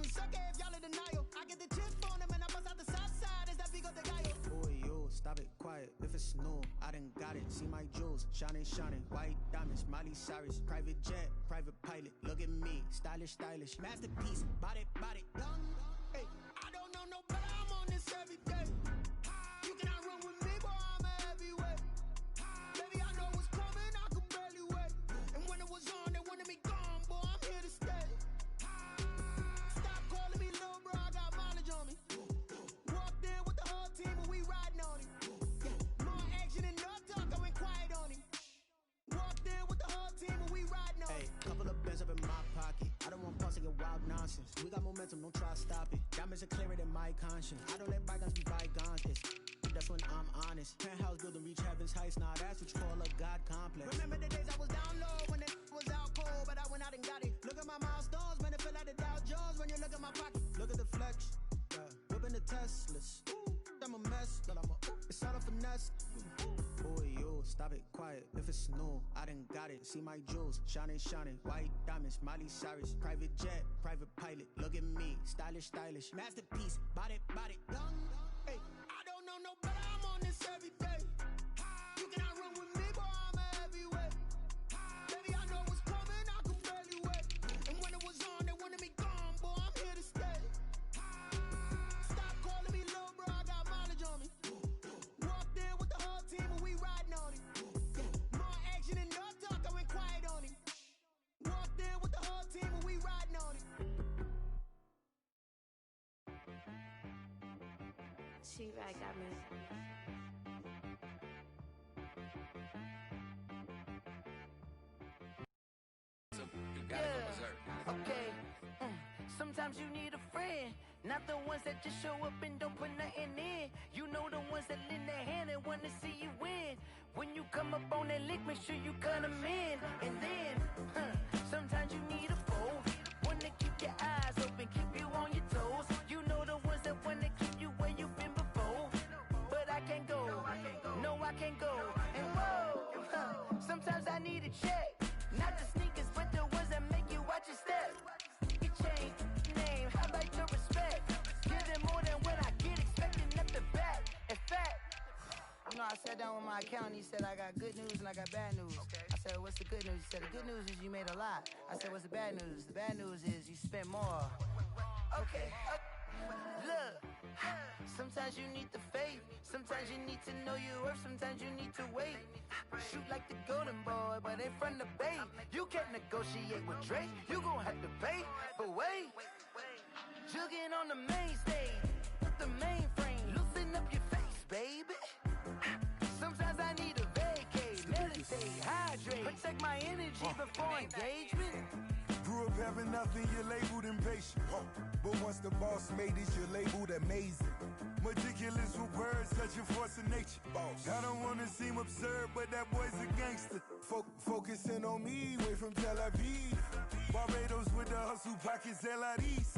Suck it if y'all in denial. I get the chip on them and I bust out the south side. Is that Vigo the guy? Boy, yo, stop it, quiet. If it's new, I done got it. See my jewels, shining, shining. White diamonds, Miley Cyrus. Private jet, private pilot. Look at me, stylish, stylish. Masterpiece, body, done. Hey, I don't know no better. I'm on this every day. You cannot run with me, boy, I'm a heavyweight. Baby, I know what's coming, I could barely wait. And when it was on, they wanted me gone, boy, I'm here to stay. Stop calling me little bro, I got mileage on me. Walked in with the whole team and we riding on him. More action and no talk, I went quiet on him. Walked in with the whole team and we riding on him. Hey, couple of bands up in my pocket. I don't want pause to get wild nonsense. We got momentum, don't try to stop it. Diamonds are clearer than my conscience. I don't let bygones be bygones. That's when I'm honest. Penthouse building, reach heaven's heights. Nah, that's what you call a God complex. Remember the days I was down low when it was out cold, but I went out and got it. Look at my milestones, man, it feel like the Dow Jones when you look at my pocket. Look at the flex, whipping the Teslas. I'm a mess, but it's all a finesse. Boy, yo, stop it, quiet. If it's new, I done got it. See my jewels, shining, shining. White diamonds, Miley Cyrus. Private jet, private pilot. Look at me, stylish, stylish. Masterpiece, body, done. Hey, I don't know no better. I'm on this every day. You cannot run with me, boy, I'm a heavyweight. Baby, I know what's coming, I could barely wait. And when it was on, they wanted me gone, boy, I'm here to stay. Stop calling me little bro, I got mileage on me. Walked in with the whole team and we riding on him. More action and no talk, I went quiet on him. Walked in with the whole team and we riding on him. She-Rag got me. Yeah, okay. Sometimes you need a friend, not the ones that just show up and don't put nothing in. You know the ones that lend their hand and wanna see you win. When you come up on that lick, make sure you cut them in. And then, sometimes you need a foe, one to keep your eyes open, keep you on your toes. You know the ones that wanna keep you where you've been before. But I can't go, no I can't go. And whoa, sometimes I need a check, not the sneakers, but the ones that make you watch your step. Your chain, name, how about your respect? Give them more than what I get, expecting at the back. In fact, you know, I sat down with my accountant, he said I got good news and I got bad news. I said, what's the good news? He said, the good news is you made a lot. I said, what's the bad news? The bad news is you spent more. Okay, look, sometimes you need the faith, sometimes you need to know your worth, sometimes you need to wait. Shoot like the golden boy, but ain't from the bay. You can't negotiate with Drake, you gon' have to pay. But wait, jugging on the main stage, with the mainframe, loosen up your face, baby. Sometimes I need a vacate, meditate, hydrate, protect my energy before engagement. Grew up having nothing, you're labeled impatient. But once the boss made it, you're labeled amazing. Meticulous with words, such a force of nature. I don't wanna seem absurd, but that boy's a gangster. Focusing on me, way from Tel Aviv. Barbados with the hustle pockets, LIDs.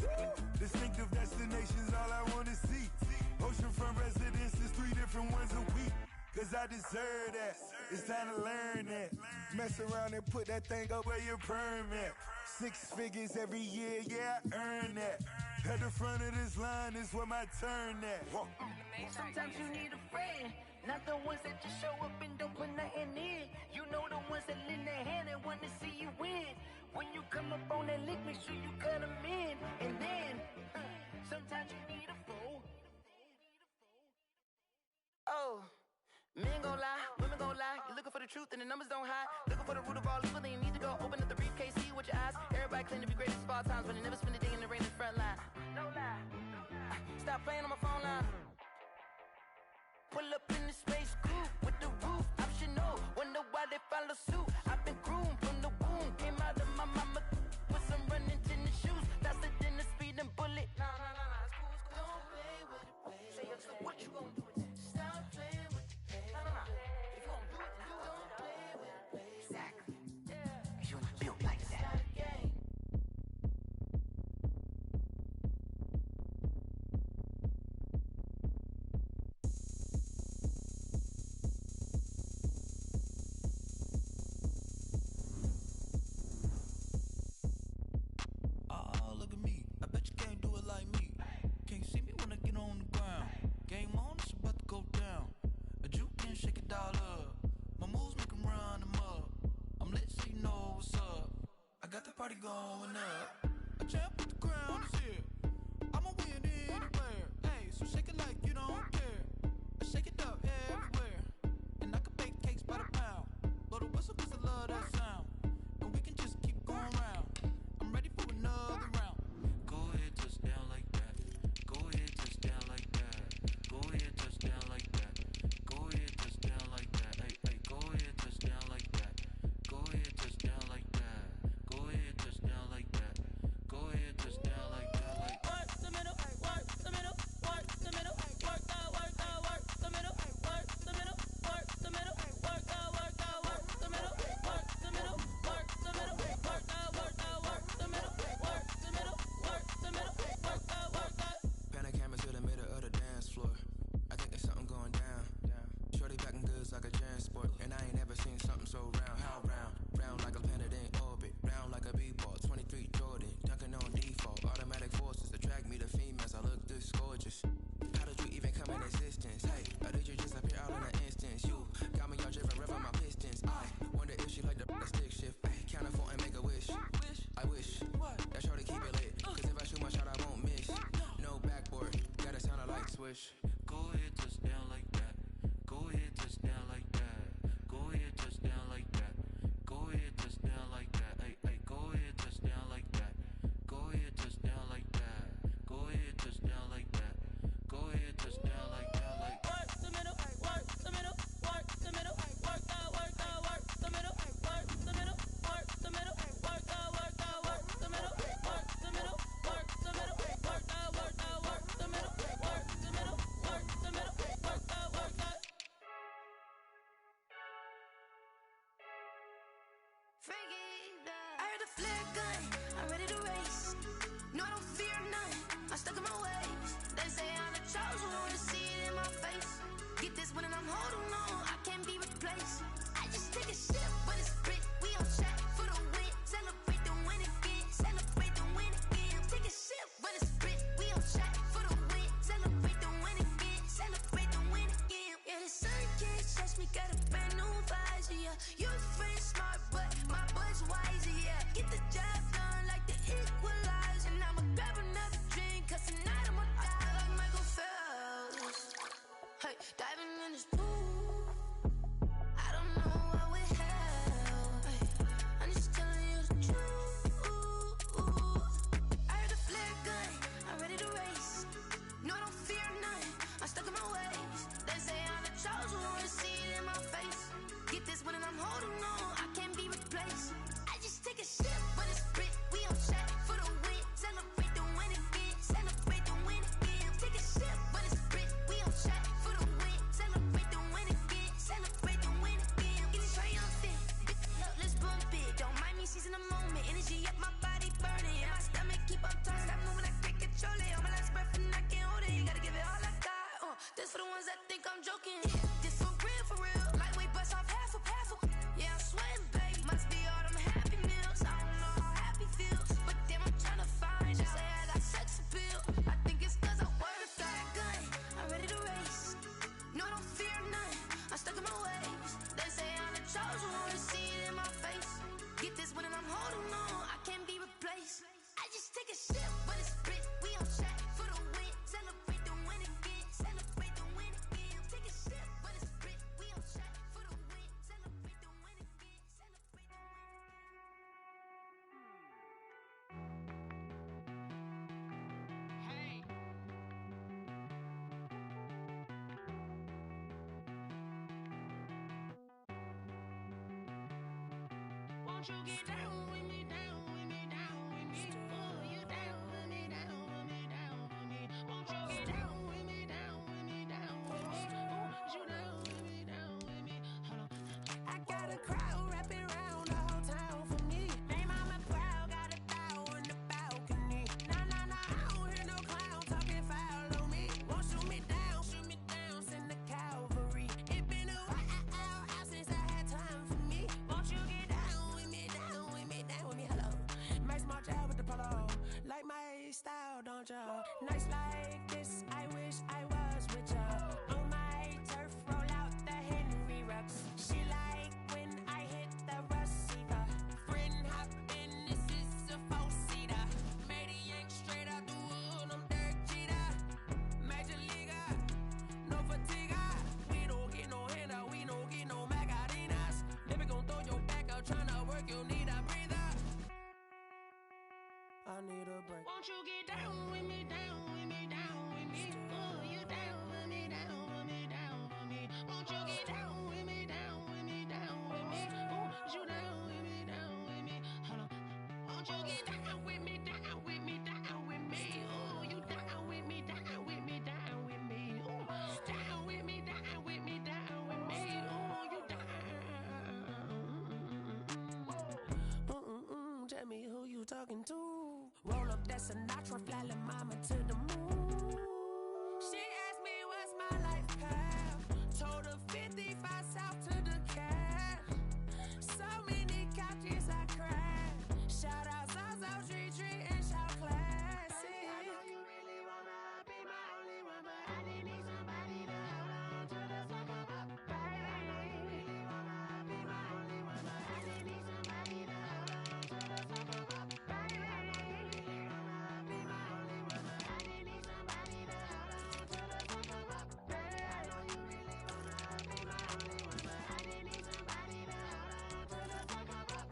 Distinctive destinations, all I wanna see. Oceanfront residences, 3 different ones a week. Cause I deserve that, it's time to learn that. Mess around and put that thing up where your permit. 6 figures every year, yeah, I earn that. At the front of this line is where my turn at. Sometimes you need a friend, not the ones that just show up and don't put nothing in. You know the ones that lend their hand and want to see you win. When you come up on that lick, make sure you cut them in. And then, sometimes you need a fool. Oh. Men gon' lie, women gon' lie. You're looking for the truth and the numbers don't hide. Looking for the root of all evil, then you need to go open up the briefcase, see with your eyes. Everybody claim to be greatest of all times, but they never spend a day in the rain in the front line. No lie. Stop playing on my phone line. Pull up in the space coupe with the roof optional. Wonder why they follow suit. I've been groomed from the womb. Came out of my mama with some running tennis shoes. Faster than the speeding bullet. Nah, it's cool. Don't play with it, play. Say what you gon' do with it? Stop playing with it. If you gon' do it, then don't play with it. Exactly. Yeah. You built like that. on the ground. Game on, it's about to go down. A juke and shake it all up. My moves make 'em run them up. I'm lit so you know what's up. I got the party going up. A champ with the crown is here. I'ma win anywhere. Hey, so shake it like you don't care. I shake it up everywhere. And I can bake cakes by the pound. Blow the whistle 'cause I love that sound. And we can just keep going round. I'm ready for another round. Go ahead, touch down like that. Go ahead, touch down like that. Go ahead, touch down like that. Go ahead, touch down like that. Hey, hey, go ahead, touch down like that. Go ahead, touch down like that. Go ahead, touch down like that. Go ahead, touch down like that. Like work the middle, work the middle, work the middle, work the middle, work the middle, work the middle, work the middle, work the middle, work the middle, work the middle, work the middle, work the middle, work the middle, work the. Pan the camera to the middle of the dance floor. I think there's something going down. Shorty packing goods like a transport, and I ain't never seen something so round. How round? Round like a planet in orbit, round like a b-ball. 23 Jordan, dunking on default. Automatic forces attract me to females. I look this gorgeous. How did you even come in existence? Hey, or did you just appear out in an instance? You got me all driven, revving my pistons. I wonder if she like the stick shift. Ay, count a 4 and make a wish. I wish that shorty keep it lit. 'Cause if I shoot my shot, I won't miss. No backboard, gotta sound a light swish. Go ahead, touch down like that. Go ahead, touch down like that. Go ahead, touch down like that. Go ahead, touch down like that. Hey, hey, go ahead, touch down like that. Go ahead, touch down like that. Go ahead, touch down like that. Go ahead, touch down like that. Like Work the middle, work the middle, work the middle, work the middle, work the middle, work the middle, work the middle, work the middle, work the middle, work the middle, work the middle, work the middle, work the middle, work the middle, work the. I heard the flare gun, I'm ready to race. No, I don't fear none, I'm stuck in my ways. They say I'm the chosen one, to see it in my face. Get this one and I'm holding on, I can't be replaced. I just take a sip, but it's split. We on track for the win. Celebrate the win again, celebrate the win again. Take a sip, but it's split. We on track for the win. Celebrate the win again, celebrate the win again. Yeah, the sun can't touch me, got a brand new visor, yeah. Your friend smart, but my bud's wiser, yeah. Get the job done like the equalizer. And I'ma grab another drink, 'cause tonight I'ma die like Michael Phelps. Hey, diving in this pool, I don't know what we have. Hey, I'm just telling you the truth. I heard the flare gun, I'm ready to race. No, I don't fear none, I'm stuck in my ways. They say I'm the chosen one, to see it in my face. Get this one and I'm holding on, I can't be replaced. I just take a sip, but it's split. We on track for the win. Celebrate the win again, celebrate the win again. Take a sip, but it's split. We on track for the win. Celebrate the win again, celebrate the win again. Get it triumphant, look, let's bump it. Don't mind me seizing the moment. Energy up my body burning, and my stomach keep up turning. Stop moving, I can't control it. On my last breath and I can't hold it. You gotta give it all I got. This for the ones that think I'm joking. This for real, for real. Lightweight bust off half a half. Yeah, I'm sweating, babe. Must be all them happy meals. I don't know how happy feels, but damn, I'm tryna find out. Say I got sex appeal. I think it's 'cause I wear a flat gun. I'm ready to race. No, I don't fear none, I'm stuck in my ways. They say I'm the chosen one, to see it in my face. Get this one and I'm holding on, I can't be replaced. I just take a sip, but it's split. We on track for the win. Celebrate the win again, celebrate the win again. Take a sip, but it's split. We on track for the win. Celebrate the win again, celebrate the win. Hey. Won't you get down with me, down with me, down with me? Oh, you down with me, down with me, down with me? Won't you get down with me, down with me, down with me? Oh, you down with me, down with me? Hold on. I got a crowd wrapping around the whole town for me. Name on my crowd, got a bow on the balcony. Nah, nah, nah, I don't hear no clown talking foul on me. Won't shoot me down, send the cavalry. It been a while since I had time for me. Won't you get down with me, down with me, down with me? Hello. Max March out with the polo. Like my style, don't you? Nights like this, I wish I need a break. Won't you get down with me, down with me, down with me? Oh, you down with me, down with me, down with me. Won't you get down with me, down with me, down with me? Oh, you down with me, down with me? Hold on. Won't you get down with me, down with me, down with me? Oh, you down with me, down with me, down with me? Oh, down with me, down with me, down with me? Oh, you down. Tell me who you talking to. Roll up that Sinatra, fly la mama to the moon. She asked me what's my life path. Told her 55 south to the cash. So many couches I crashed. Shout out Zazo, Tree, and shout classic. I know you really wanna be my only one, but I didn't need somebody to hold on to the sucker up. Baby, I know you really wanna be my only one, but I didn't need somebody to hold on to the sucker up. Baby, I know you really wanna be my only one, but I didn't need somebody to hold on to the sucker up. Baby, I know you really wanna be my only one, but I didn't need somebody to hold on to the sucker up.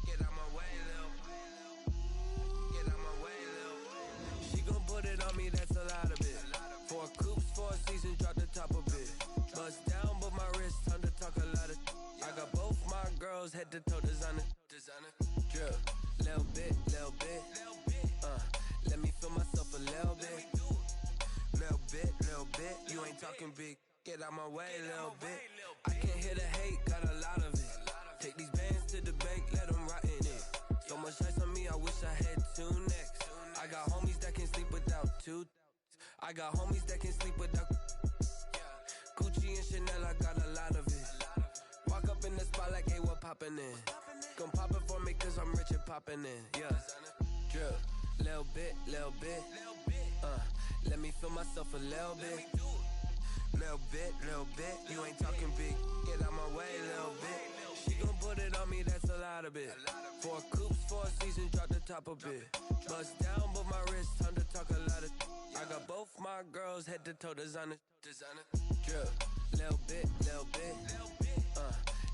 Get out my way, Lil. Get out my way, Lil. She gon' put it on me, that's a lot of it. 4 coops, 4 seasons, drop the top a bit. Bust down, but my wrist, time to talk a lot of. I got both my girls, head to toe designer. Drip, little bit, little bit. Let me feel myself a little bit. Little bit. You ain't talking big. Get out my way, little bit. I can't hear the hate, got a lot of it. Take these bands to the bank, let them rot in it. So much ice on me, I wish I had 2 necks. I got homies that can sleep without 2. I got homies that can sleep without. Gucci and Chanel, I got a lot of it. Walk up in the spot like, hey, what poppin' in? Gon' pop it for me, cause I'm rich and poppin' in. Yeah. Drip, little bit. Let me feel myself a little bit. Little bit. You ain't talking big. Get out my way, little bit. She gon' put it on me, that's a lot of it. 4 coops, 4 seasons, drop the top a bit. Bust down, but my wrist, time to talk a lot of. I got both my girls, head to toe designer. Drip, little bit.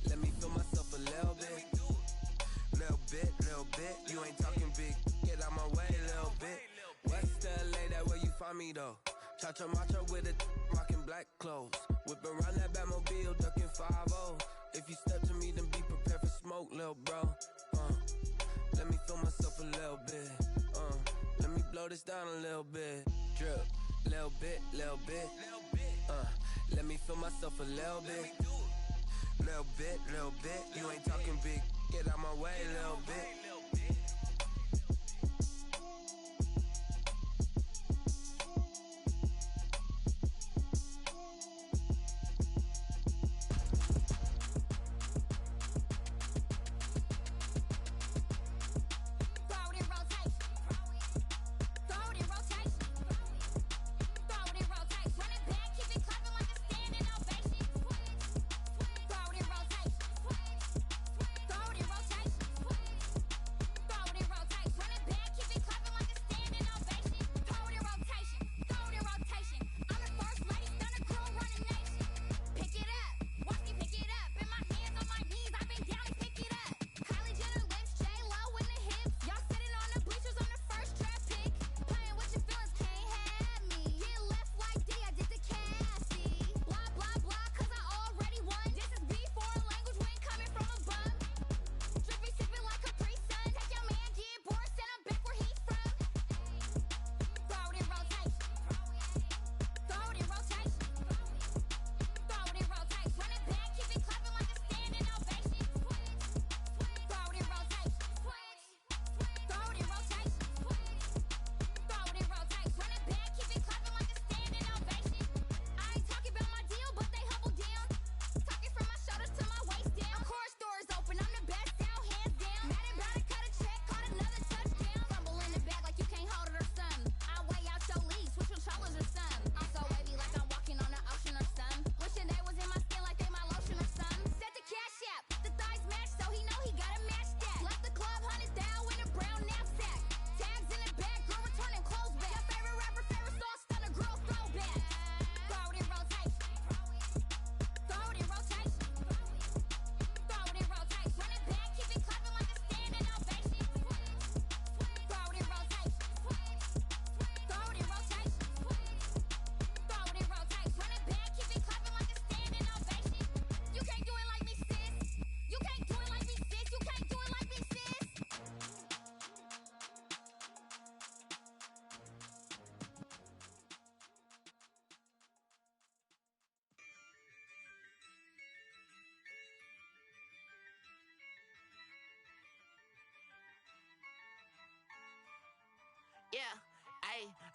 Let me feel myself a little bit. Little bit. You ain't talking big. Get out my way, little bit. West LA, that where you find me though. Cha-cha macha with a rockin' black clothes. Whip around that Batmobile, ducking 5-0. If you step to me, then be prepared for smoke, lil' bro. Let me feel myself a little bit. Let me blow this down a little bit. Drip, little bit. Let me feel myself a little bit. Little bit. You ain't talking big. Get out my way, little bit.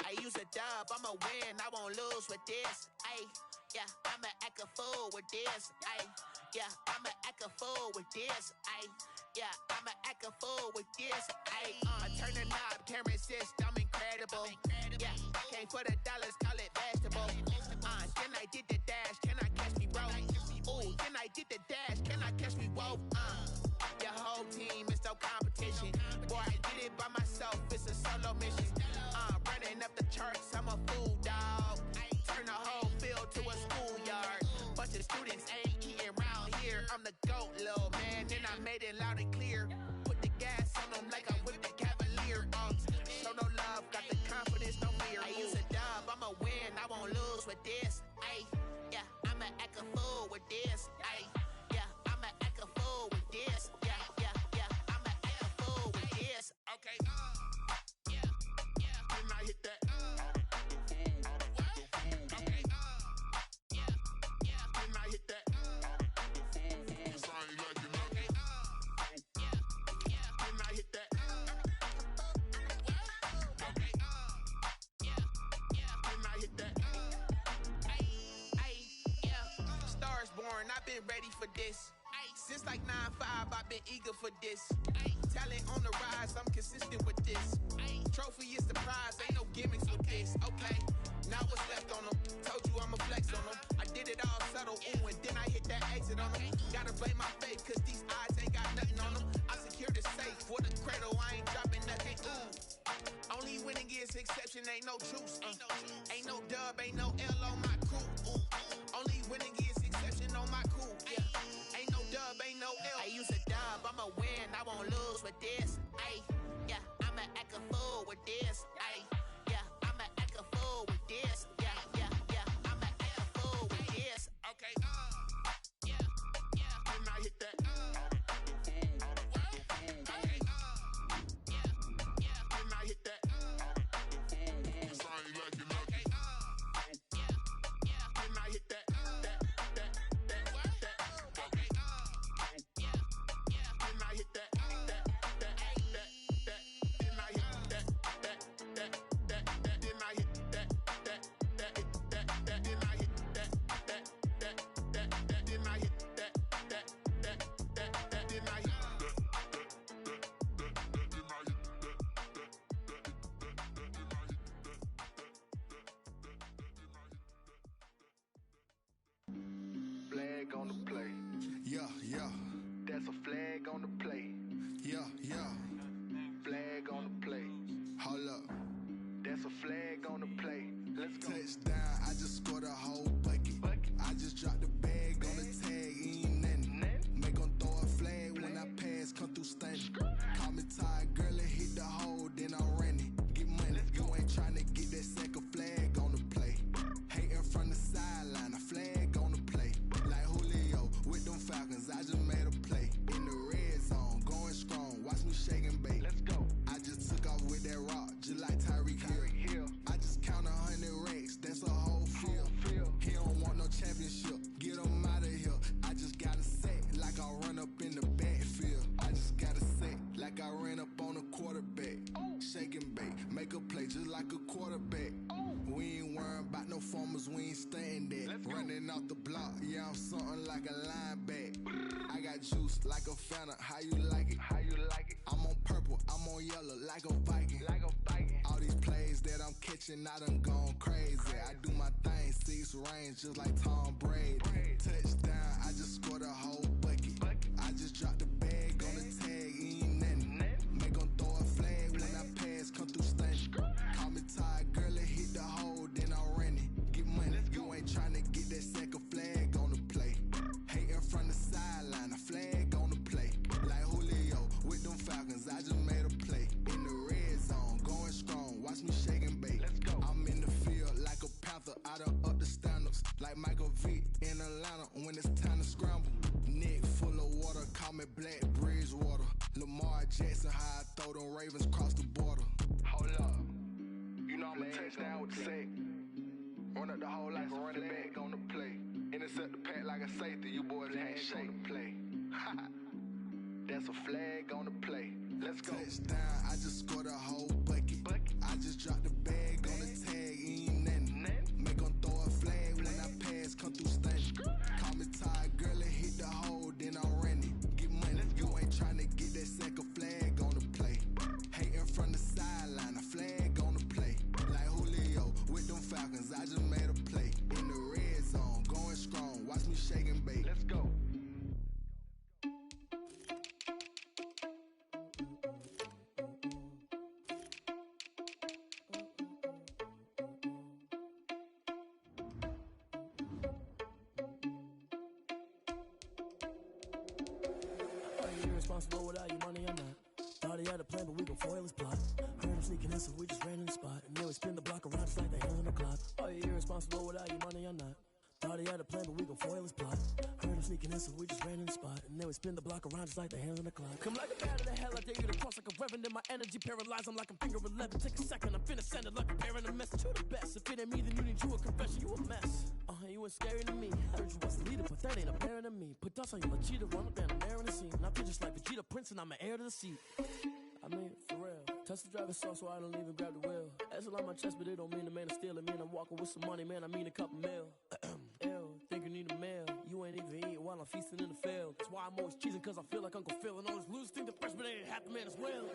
I use a dub, I'ma win, I won't lose with this. Ayy, yeah, I'ma act a fool with this. Ayy, yeah, I'ma act a fool with this. Ayy, yeah, I'ma act a fool with this. Ayy, I turn the knob, camera assist, I'm incredible. Yeah, came for the dollars, call it vegetable. Then I did the dash, can I catch me, bro? Ooh, then I did the dash, can I catch me, whoa? Your whole team is no competition. Boy, I did it by myself, it's a solo mission. Running up the charts, I'm a fool, dog. Turn the whole field to a schoolyard. Bunch of students ain't eating round here. I'm the GOAT, little man, and I made it loud and clear. Put the gas on them like I whipped the Cavalier. Show no love, got the confidence, no fear. I use a dub, I'ma win, I won't lose with this. Ayy, yeah, I'ma act a fool with this. Ayy, yeah, I'ma act a fool with this. Yeah, yeah, yeah, I'ma act a fool with this. Okay, yeah, yeah, when I hit that. Okay, yeah, yeah, when I hit that. Cause I ain't like it now. Okay, yeah, yeah, when I hit that. Okay, yeah, yeah, when I hit that. Ayy, yeah, stars born, I've been ready for this. Since like 9-5, I've been eager for this. Talent on the rise, I'm consistent with this. Trophy is the prize, ain't no gimmicks with this. Okay, now what's left on them? Told you I'ma flex on them. I did it all subtle, ooh, and then I hit that exit on them. Gotta blame my faith, cause these odds ain't got nothing on them. I secure the safe for the cradle, I ain't dropping nothing, ooh. Only winning is exception, ain't no truce. Ain't no dub, ain't no L on my crew. Ooh. Only winning is exception on my crew. Yeah. Ain't no dub, ain't no L. I use a dub, I'ma win, I won't lose with this. Ayy, yeah, I'ma act a fool with this. Ayy, yeah, I'ma act a fool with this. Yeah, yeah, yeah, I'ma act a fool with this. Okay, yeah, yeah, when I hit that. Okay, yeah, yeah, when I hit that. Cause I ain't like it now. Okay, yeah, yeah, when I hit that. Flag on the play. Yeah, yeah. That's a flag on the play. Yeah, yeah. Flag on the play. Hold up. That's a flag on the play. Let's go. Touchdown, I just scored a whole bucket. I just dropped the bag on the tag, ain't nothing. Make 'em throw a flag when I pass, come through stunning. Call me tired, girl, and hit the hole, then I'm running. Get money, you ain't tryna get that second flag on the play. Hating from the sideline, a flag on the play. Like Julio with them Falcons, I just made a play. In the red zone, going strong, watch me shake and bake. Let's go. I just took off with that rock, just like Tyreek Hill. I just count 100 racks, that's a whole field. He don't want no championship, get him out of here. I just gotta say, like I run up in the backfield. I just gotta say, like I ran up on a quarterback. Shake and bake, make a play just like a quarterback. We ain't worrying about no formers, we ain't staying there. Running off the block, yeah, I'm something like a lineback. I got juice like a Fanta, how you like it? How you like it? I'm on purple, I'm on yellow, like a Viking. Like a Viking. All these plays that I'm catching, I done gone crazy. I do my thing, 6 range, just like Tom Brady. Touchdown, I just scored a whole bucket. I just dropped the bag on the tag, ain't nothing. Make 'em throw a flag when I pass, come through stunning. Call me tired, girl, and hit the hole, then I'm running. Get money, you ain't tryna get that second flag on the play. Hating from the sideline, a flag on the play. Like Julio with them Falcons, I just made a play. In the red zone, going strong, watch me shake and bake. Let's go. I'm in the field like a Panther, I done up the standards. Like Michael Vick in Atlanta when it's time to scramble. Neck full of water, call me Black Bridgewater. Lamar Jackson, how I throw them Ravens cross the border. Hold up. You know I'm a touchdown with the sack. Run up the hole like a running back on the play. Intercept the pack like a safety, you boys can't shake. Play. That's a flag on the play. Let's go. Touchdown, I just scored a whole bucket. I just dropped the bag on the tag, ain't nothing. Make 'em throw a flag when I pass, come through stunning. Call me tired, girl, and hit the hole, then I'm running. Get money, you ain't tryna get that second flag on the play. Hating from the sideline, a flag on the play. Like Julio with them Falcons, I just made a play. In the red zone, going strong, watch me shake and bake. Let's go. Irresponsible without your money or not. Thought he had a plan, but we gon' foil his plot. Heard him sneaking in, so we just ran in the spot. And then we spin the block around just like the hell in the clock. Are you irresponsible without your money or not? Thought he had a plan, but we gon' foil his plot. Heard him sneaking in, so we just ran in the spot. And then we spin the block around just like the hell in the clock. Come like a bat of the hell, I dare you to cross like a reverend. In my energy paralyzed, I'm like I'm finger 11. Take a second, I'm finna send it like a parent, a message to the best. If it ain't me, then you need you a confession, you a mess. You ain't scary to me. Heard you was the leader, but that ain't apparent to me. Put dust on you like cheetah, run up and I'm air in the scene. And I feel just like Vegeta Prince and I'm an heir to the seat. I mean, for real. Touch the driver's sauce so I don't even grab the wheel. That's on my chest, but it don't mean the man is stealing. Man, I'm walking with some money, man, I mean a couple mil. Ew, think you need a meal. You ain't even eating while I'm feasting in the field. That's why I'm always cheesing, cause I feel like Uncle Phil. And all those losers think the freshman ain't half the man as well.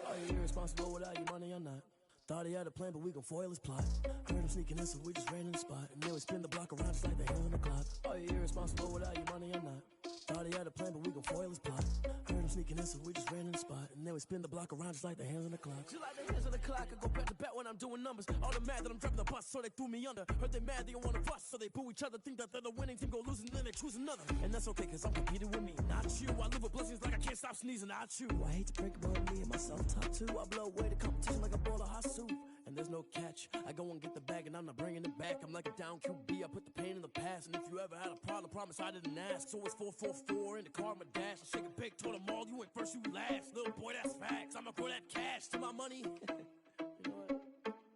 Are you irresponsible without your money or not? Thought he had a plan, but we gon' foil his plot. Heard him sneaking in, so we just ran in the spot. And then we spin the block around just like the hell in the clock. Are you irresponsible without your money or not? Thought he had a plan, but we gon' foil his plot. Heard him sneaking in, so we just ran in the spot. And then we spin the block around just like the hands on the clock. Just like the hands on the clock, I go back to back when I'm doing numbers. All the mad that I'm driving the bus, so they threw me under. Heard they mad, they don't wanna fuss, so they boo each other. Think that they're the winning team, go losing, then they choose another. And that's okay, cause I'm competing with me, not you. I live with blessings like I can't stop sneezing, not you. I hate to break about me and my self-talk too. I blow away the competition like a bowl of hot soup. And there's no catch. I go and get the bag and I'm not bringing it back. I'm like a down QB, I put the pain in the past. And if you ever had a problem, promise I didn't ask. So it's 444 in the car, my dash. I shake a big, told them all, you ain't first, you last. Little boy, that's facts. I'ma throw that cash to my money. You know what?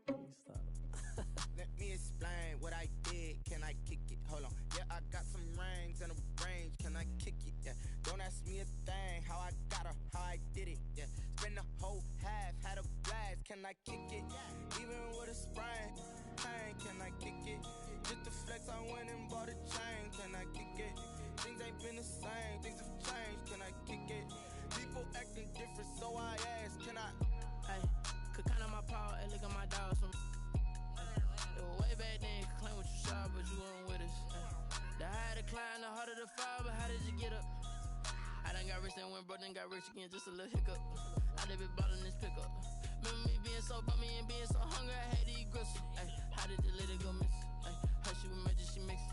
Let me stop. Let me explain what I did. Can I kick it? Hold on. Yeah, I got some rings and a range. Can I kick it? Yeah. Don't ask me a thing. How I got her, how I did it. Yeah. Spend the whole half, had a blast. Can I kick it? Even with a sprain. Pain, can I kick it? Just to flex, I went and bought a chain. Can I kick it? Things ain't been the same. Things have changed. Can I kick it? People acting different, so I ask. Can I? Hey, could count on my power, and look at my dogs. It was way back then, could claim what you saw, but you weren't with us. The higher the climb, the harder the fall, but how did you get up? I done got rich and went broke, then got rich again, just a little hiccup. I done been ballin' this pickup. Remember me being so bummy and being so hungry, I had to eat gristle. Ay, how did the lady go miss? Ay, her she was major, she mixed.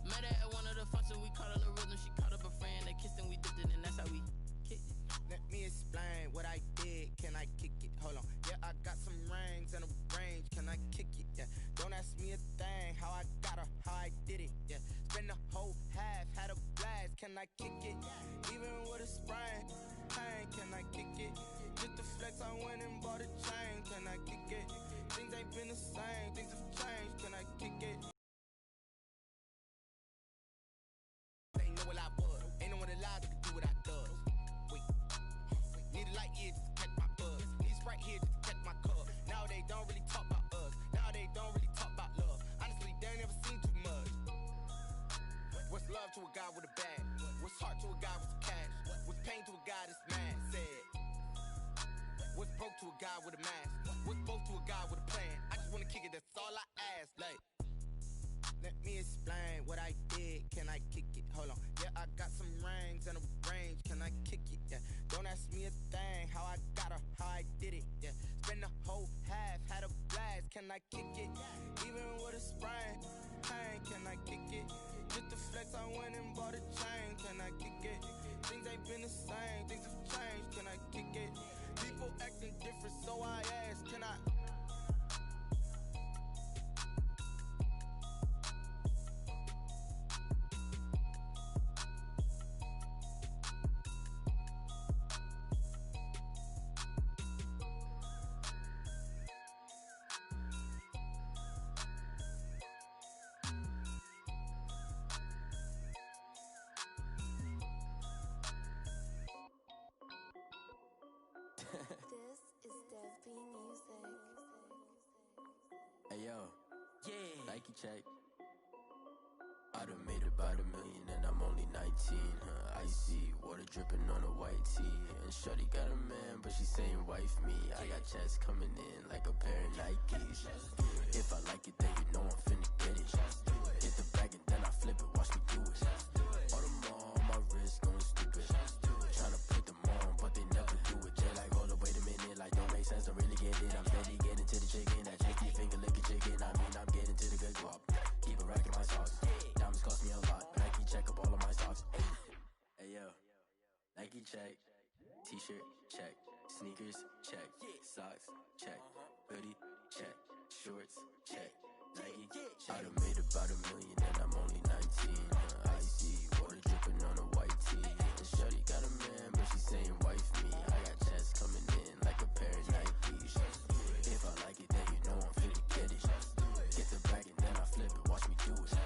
Met her at one of the functions, we caught a little rhythm, she caught up a friend, they kissed and we dipped it, and that's how we kicked it. Let me explain what I did. Can I kick it? Hold on. Yeah, I got some rings and a range. Can I kick it? Yeah. Don't ask me a thing. How I got her, how I did it. Yeah. Spend the whole half, had a blast. Can I kick it? Even with a sprain. Pain, can I kick it? Just to flex, I went and bought a chain. Can I kick it? Things ain't been the same. Things have changed. Can I kick it? They know what I was. Ain't no one alive that can do what I does. Wait. Need a light here just to catch my buzz. Need Sprite here just to catch my cup. Now they don't really talk about us. Now they don't really talk about love. Honestly, they ain't never seen too much. What's love to a guy with a bag? What's heart to a guy with some cash? What's pain to a guy that's mad? Said. What's broke to a guy with a mask? What's both to a guy with a plan? I just wanna kick it, that's all I ask. Like, let me explain what I did. Can I kick it? Hold on. Yeah, I got some rings and a range. Can I kick it? Yeah. Don't ask me a thing. How I got her, how I did it. Yeah. Spend the whole half, had a blast. Can I kick it? Even with a sprain. Pain, can I kick it? Just to flex, I went and bought a chain. Can I kick it? Things ain't been the same. Things have changed. Can I kick it? People acting different, so I ask. Can I? Hey yo, yeah. Nike check. I done made about $1 million and I'm only 19. Icy water dripping on a white tee. And shorty got a man, but she saying wife me. I got checks coming in like a pair of Nikes. If I like it, then you know I'm finna get it. Hit the bag and then I flip it, watch me do it. All them on my wrist going stupid. Tryna put them on, but they never do it. They like, hold up, wait a minute, like don't make sense, don't really get it. I'm steady getting to the chicken, that chicky finger licking chicken. I mean, I'm getting to the good guap. Keep a rack in my socks. Diamonds cost me a lot. Nike check up all of my stocks. Hey yo, Nike check. T-shirt check. Sneakers check. Socks check. Hoodie check. Shorts check. Nike check. I done made about $1 million and I'm only 19. Icy water dripping on a white tee. And shorty got a man, but she saying wife me. I got checks coming in like a pair of Nikes. If I like it, then you know I'm finna get it. Get the bag and then I flip it, watch me do it.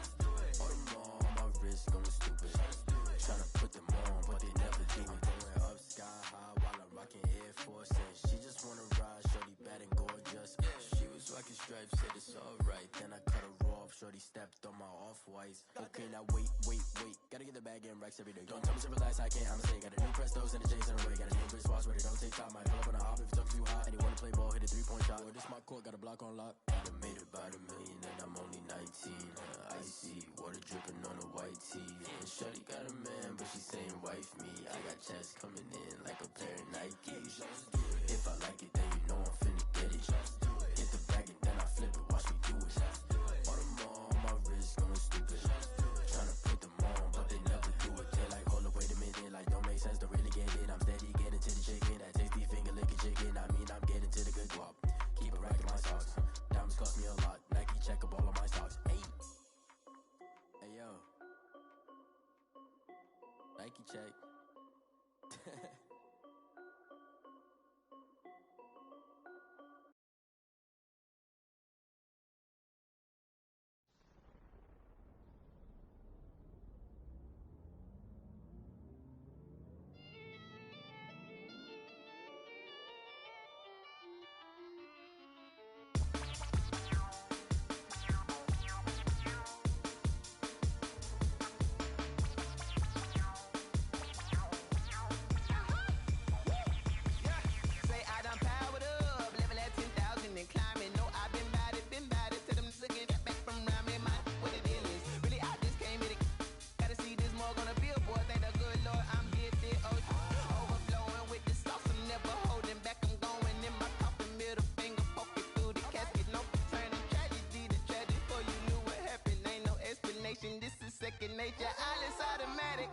All them on my wrist going stupid. Tryna put them on, but they never do it. Going up sky high while I'm rocking Air Force. And she just wanna ride, shorty bad and gorgeous. She was rocking stripes, said it's alright. Then I cut her off, shorty stepped on my off-whites. Okay, now wait. Gotta get the bag and racks every day. Don't tell me to relax, I can't, I'm saying. Got a new Prestos and a Jason away. Got a new wristwatch where they don't take time. Might pull up on a hop if it's talking too hot. And they wanna play ball, hit a 3-point shot. Well, this my court, got a block on lock. I done made about $1 million and I'm only 19. Icy water dripping on a white tee. And shorty got a man, but she saying wife me. I got checks coming in like a pair of Nikes. If I like it, then you know I'm finna get it. Hit the bag and then I flip it, watch me do it. All them on my wrist going stupid. Tryna put them on, but they never do it. They like, hold up, wait a minute, like don't make sense, don't really get it. I'm steady getting to the chicken, that tasty finger licking chicken. I mean, I'm getting to the good guap. Keep a rack in my socks. Diamonds cost me a lot. Nike check up all of my stocks. Hey yo, Nike check. Say I done powered up, level at 10,000 and climbing. No, I've been bad it to them looking back from around me. My what the deal is. Really, I just came here to gotta see this more gonna billboard. Thank the good Lord, I'm here to overflowing with the sauce. I'm never holding back. I'm going in my coffin, middle finger poking through the casket. No turning tragedy to tragic. Before you knew what happened, ain't no explanation. This is second nature. All is automatic.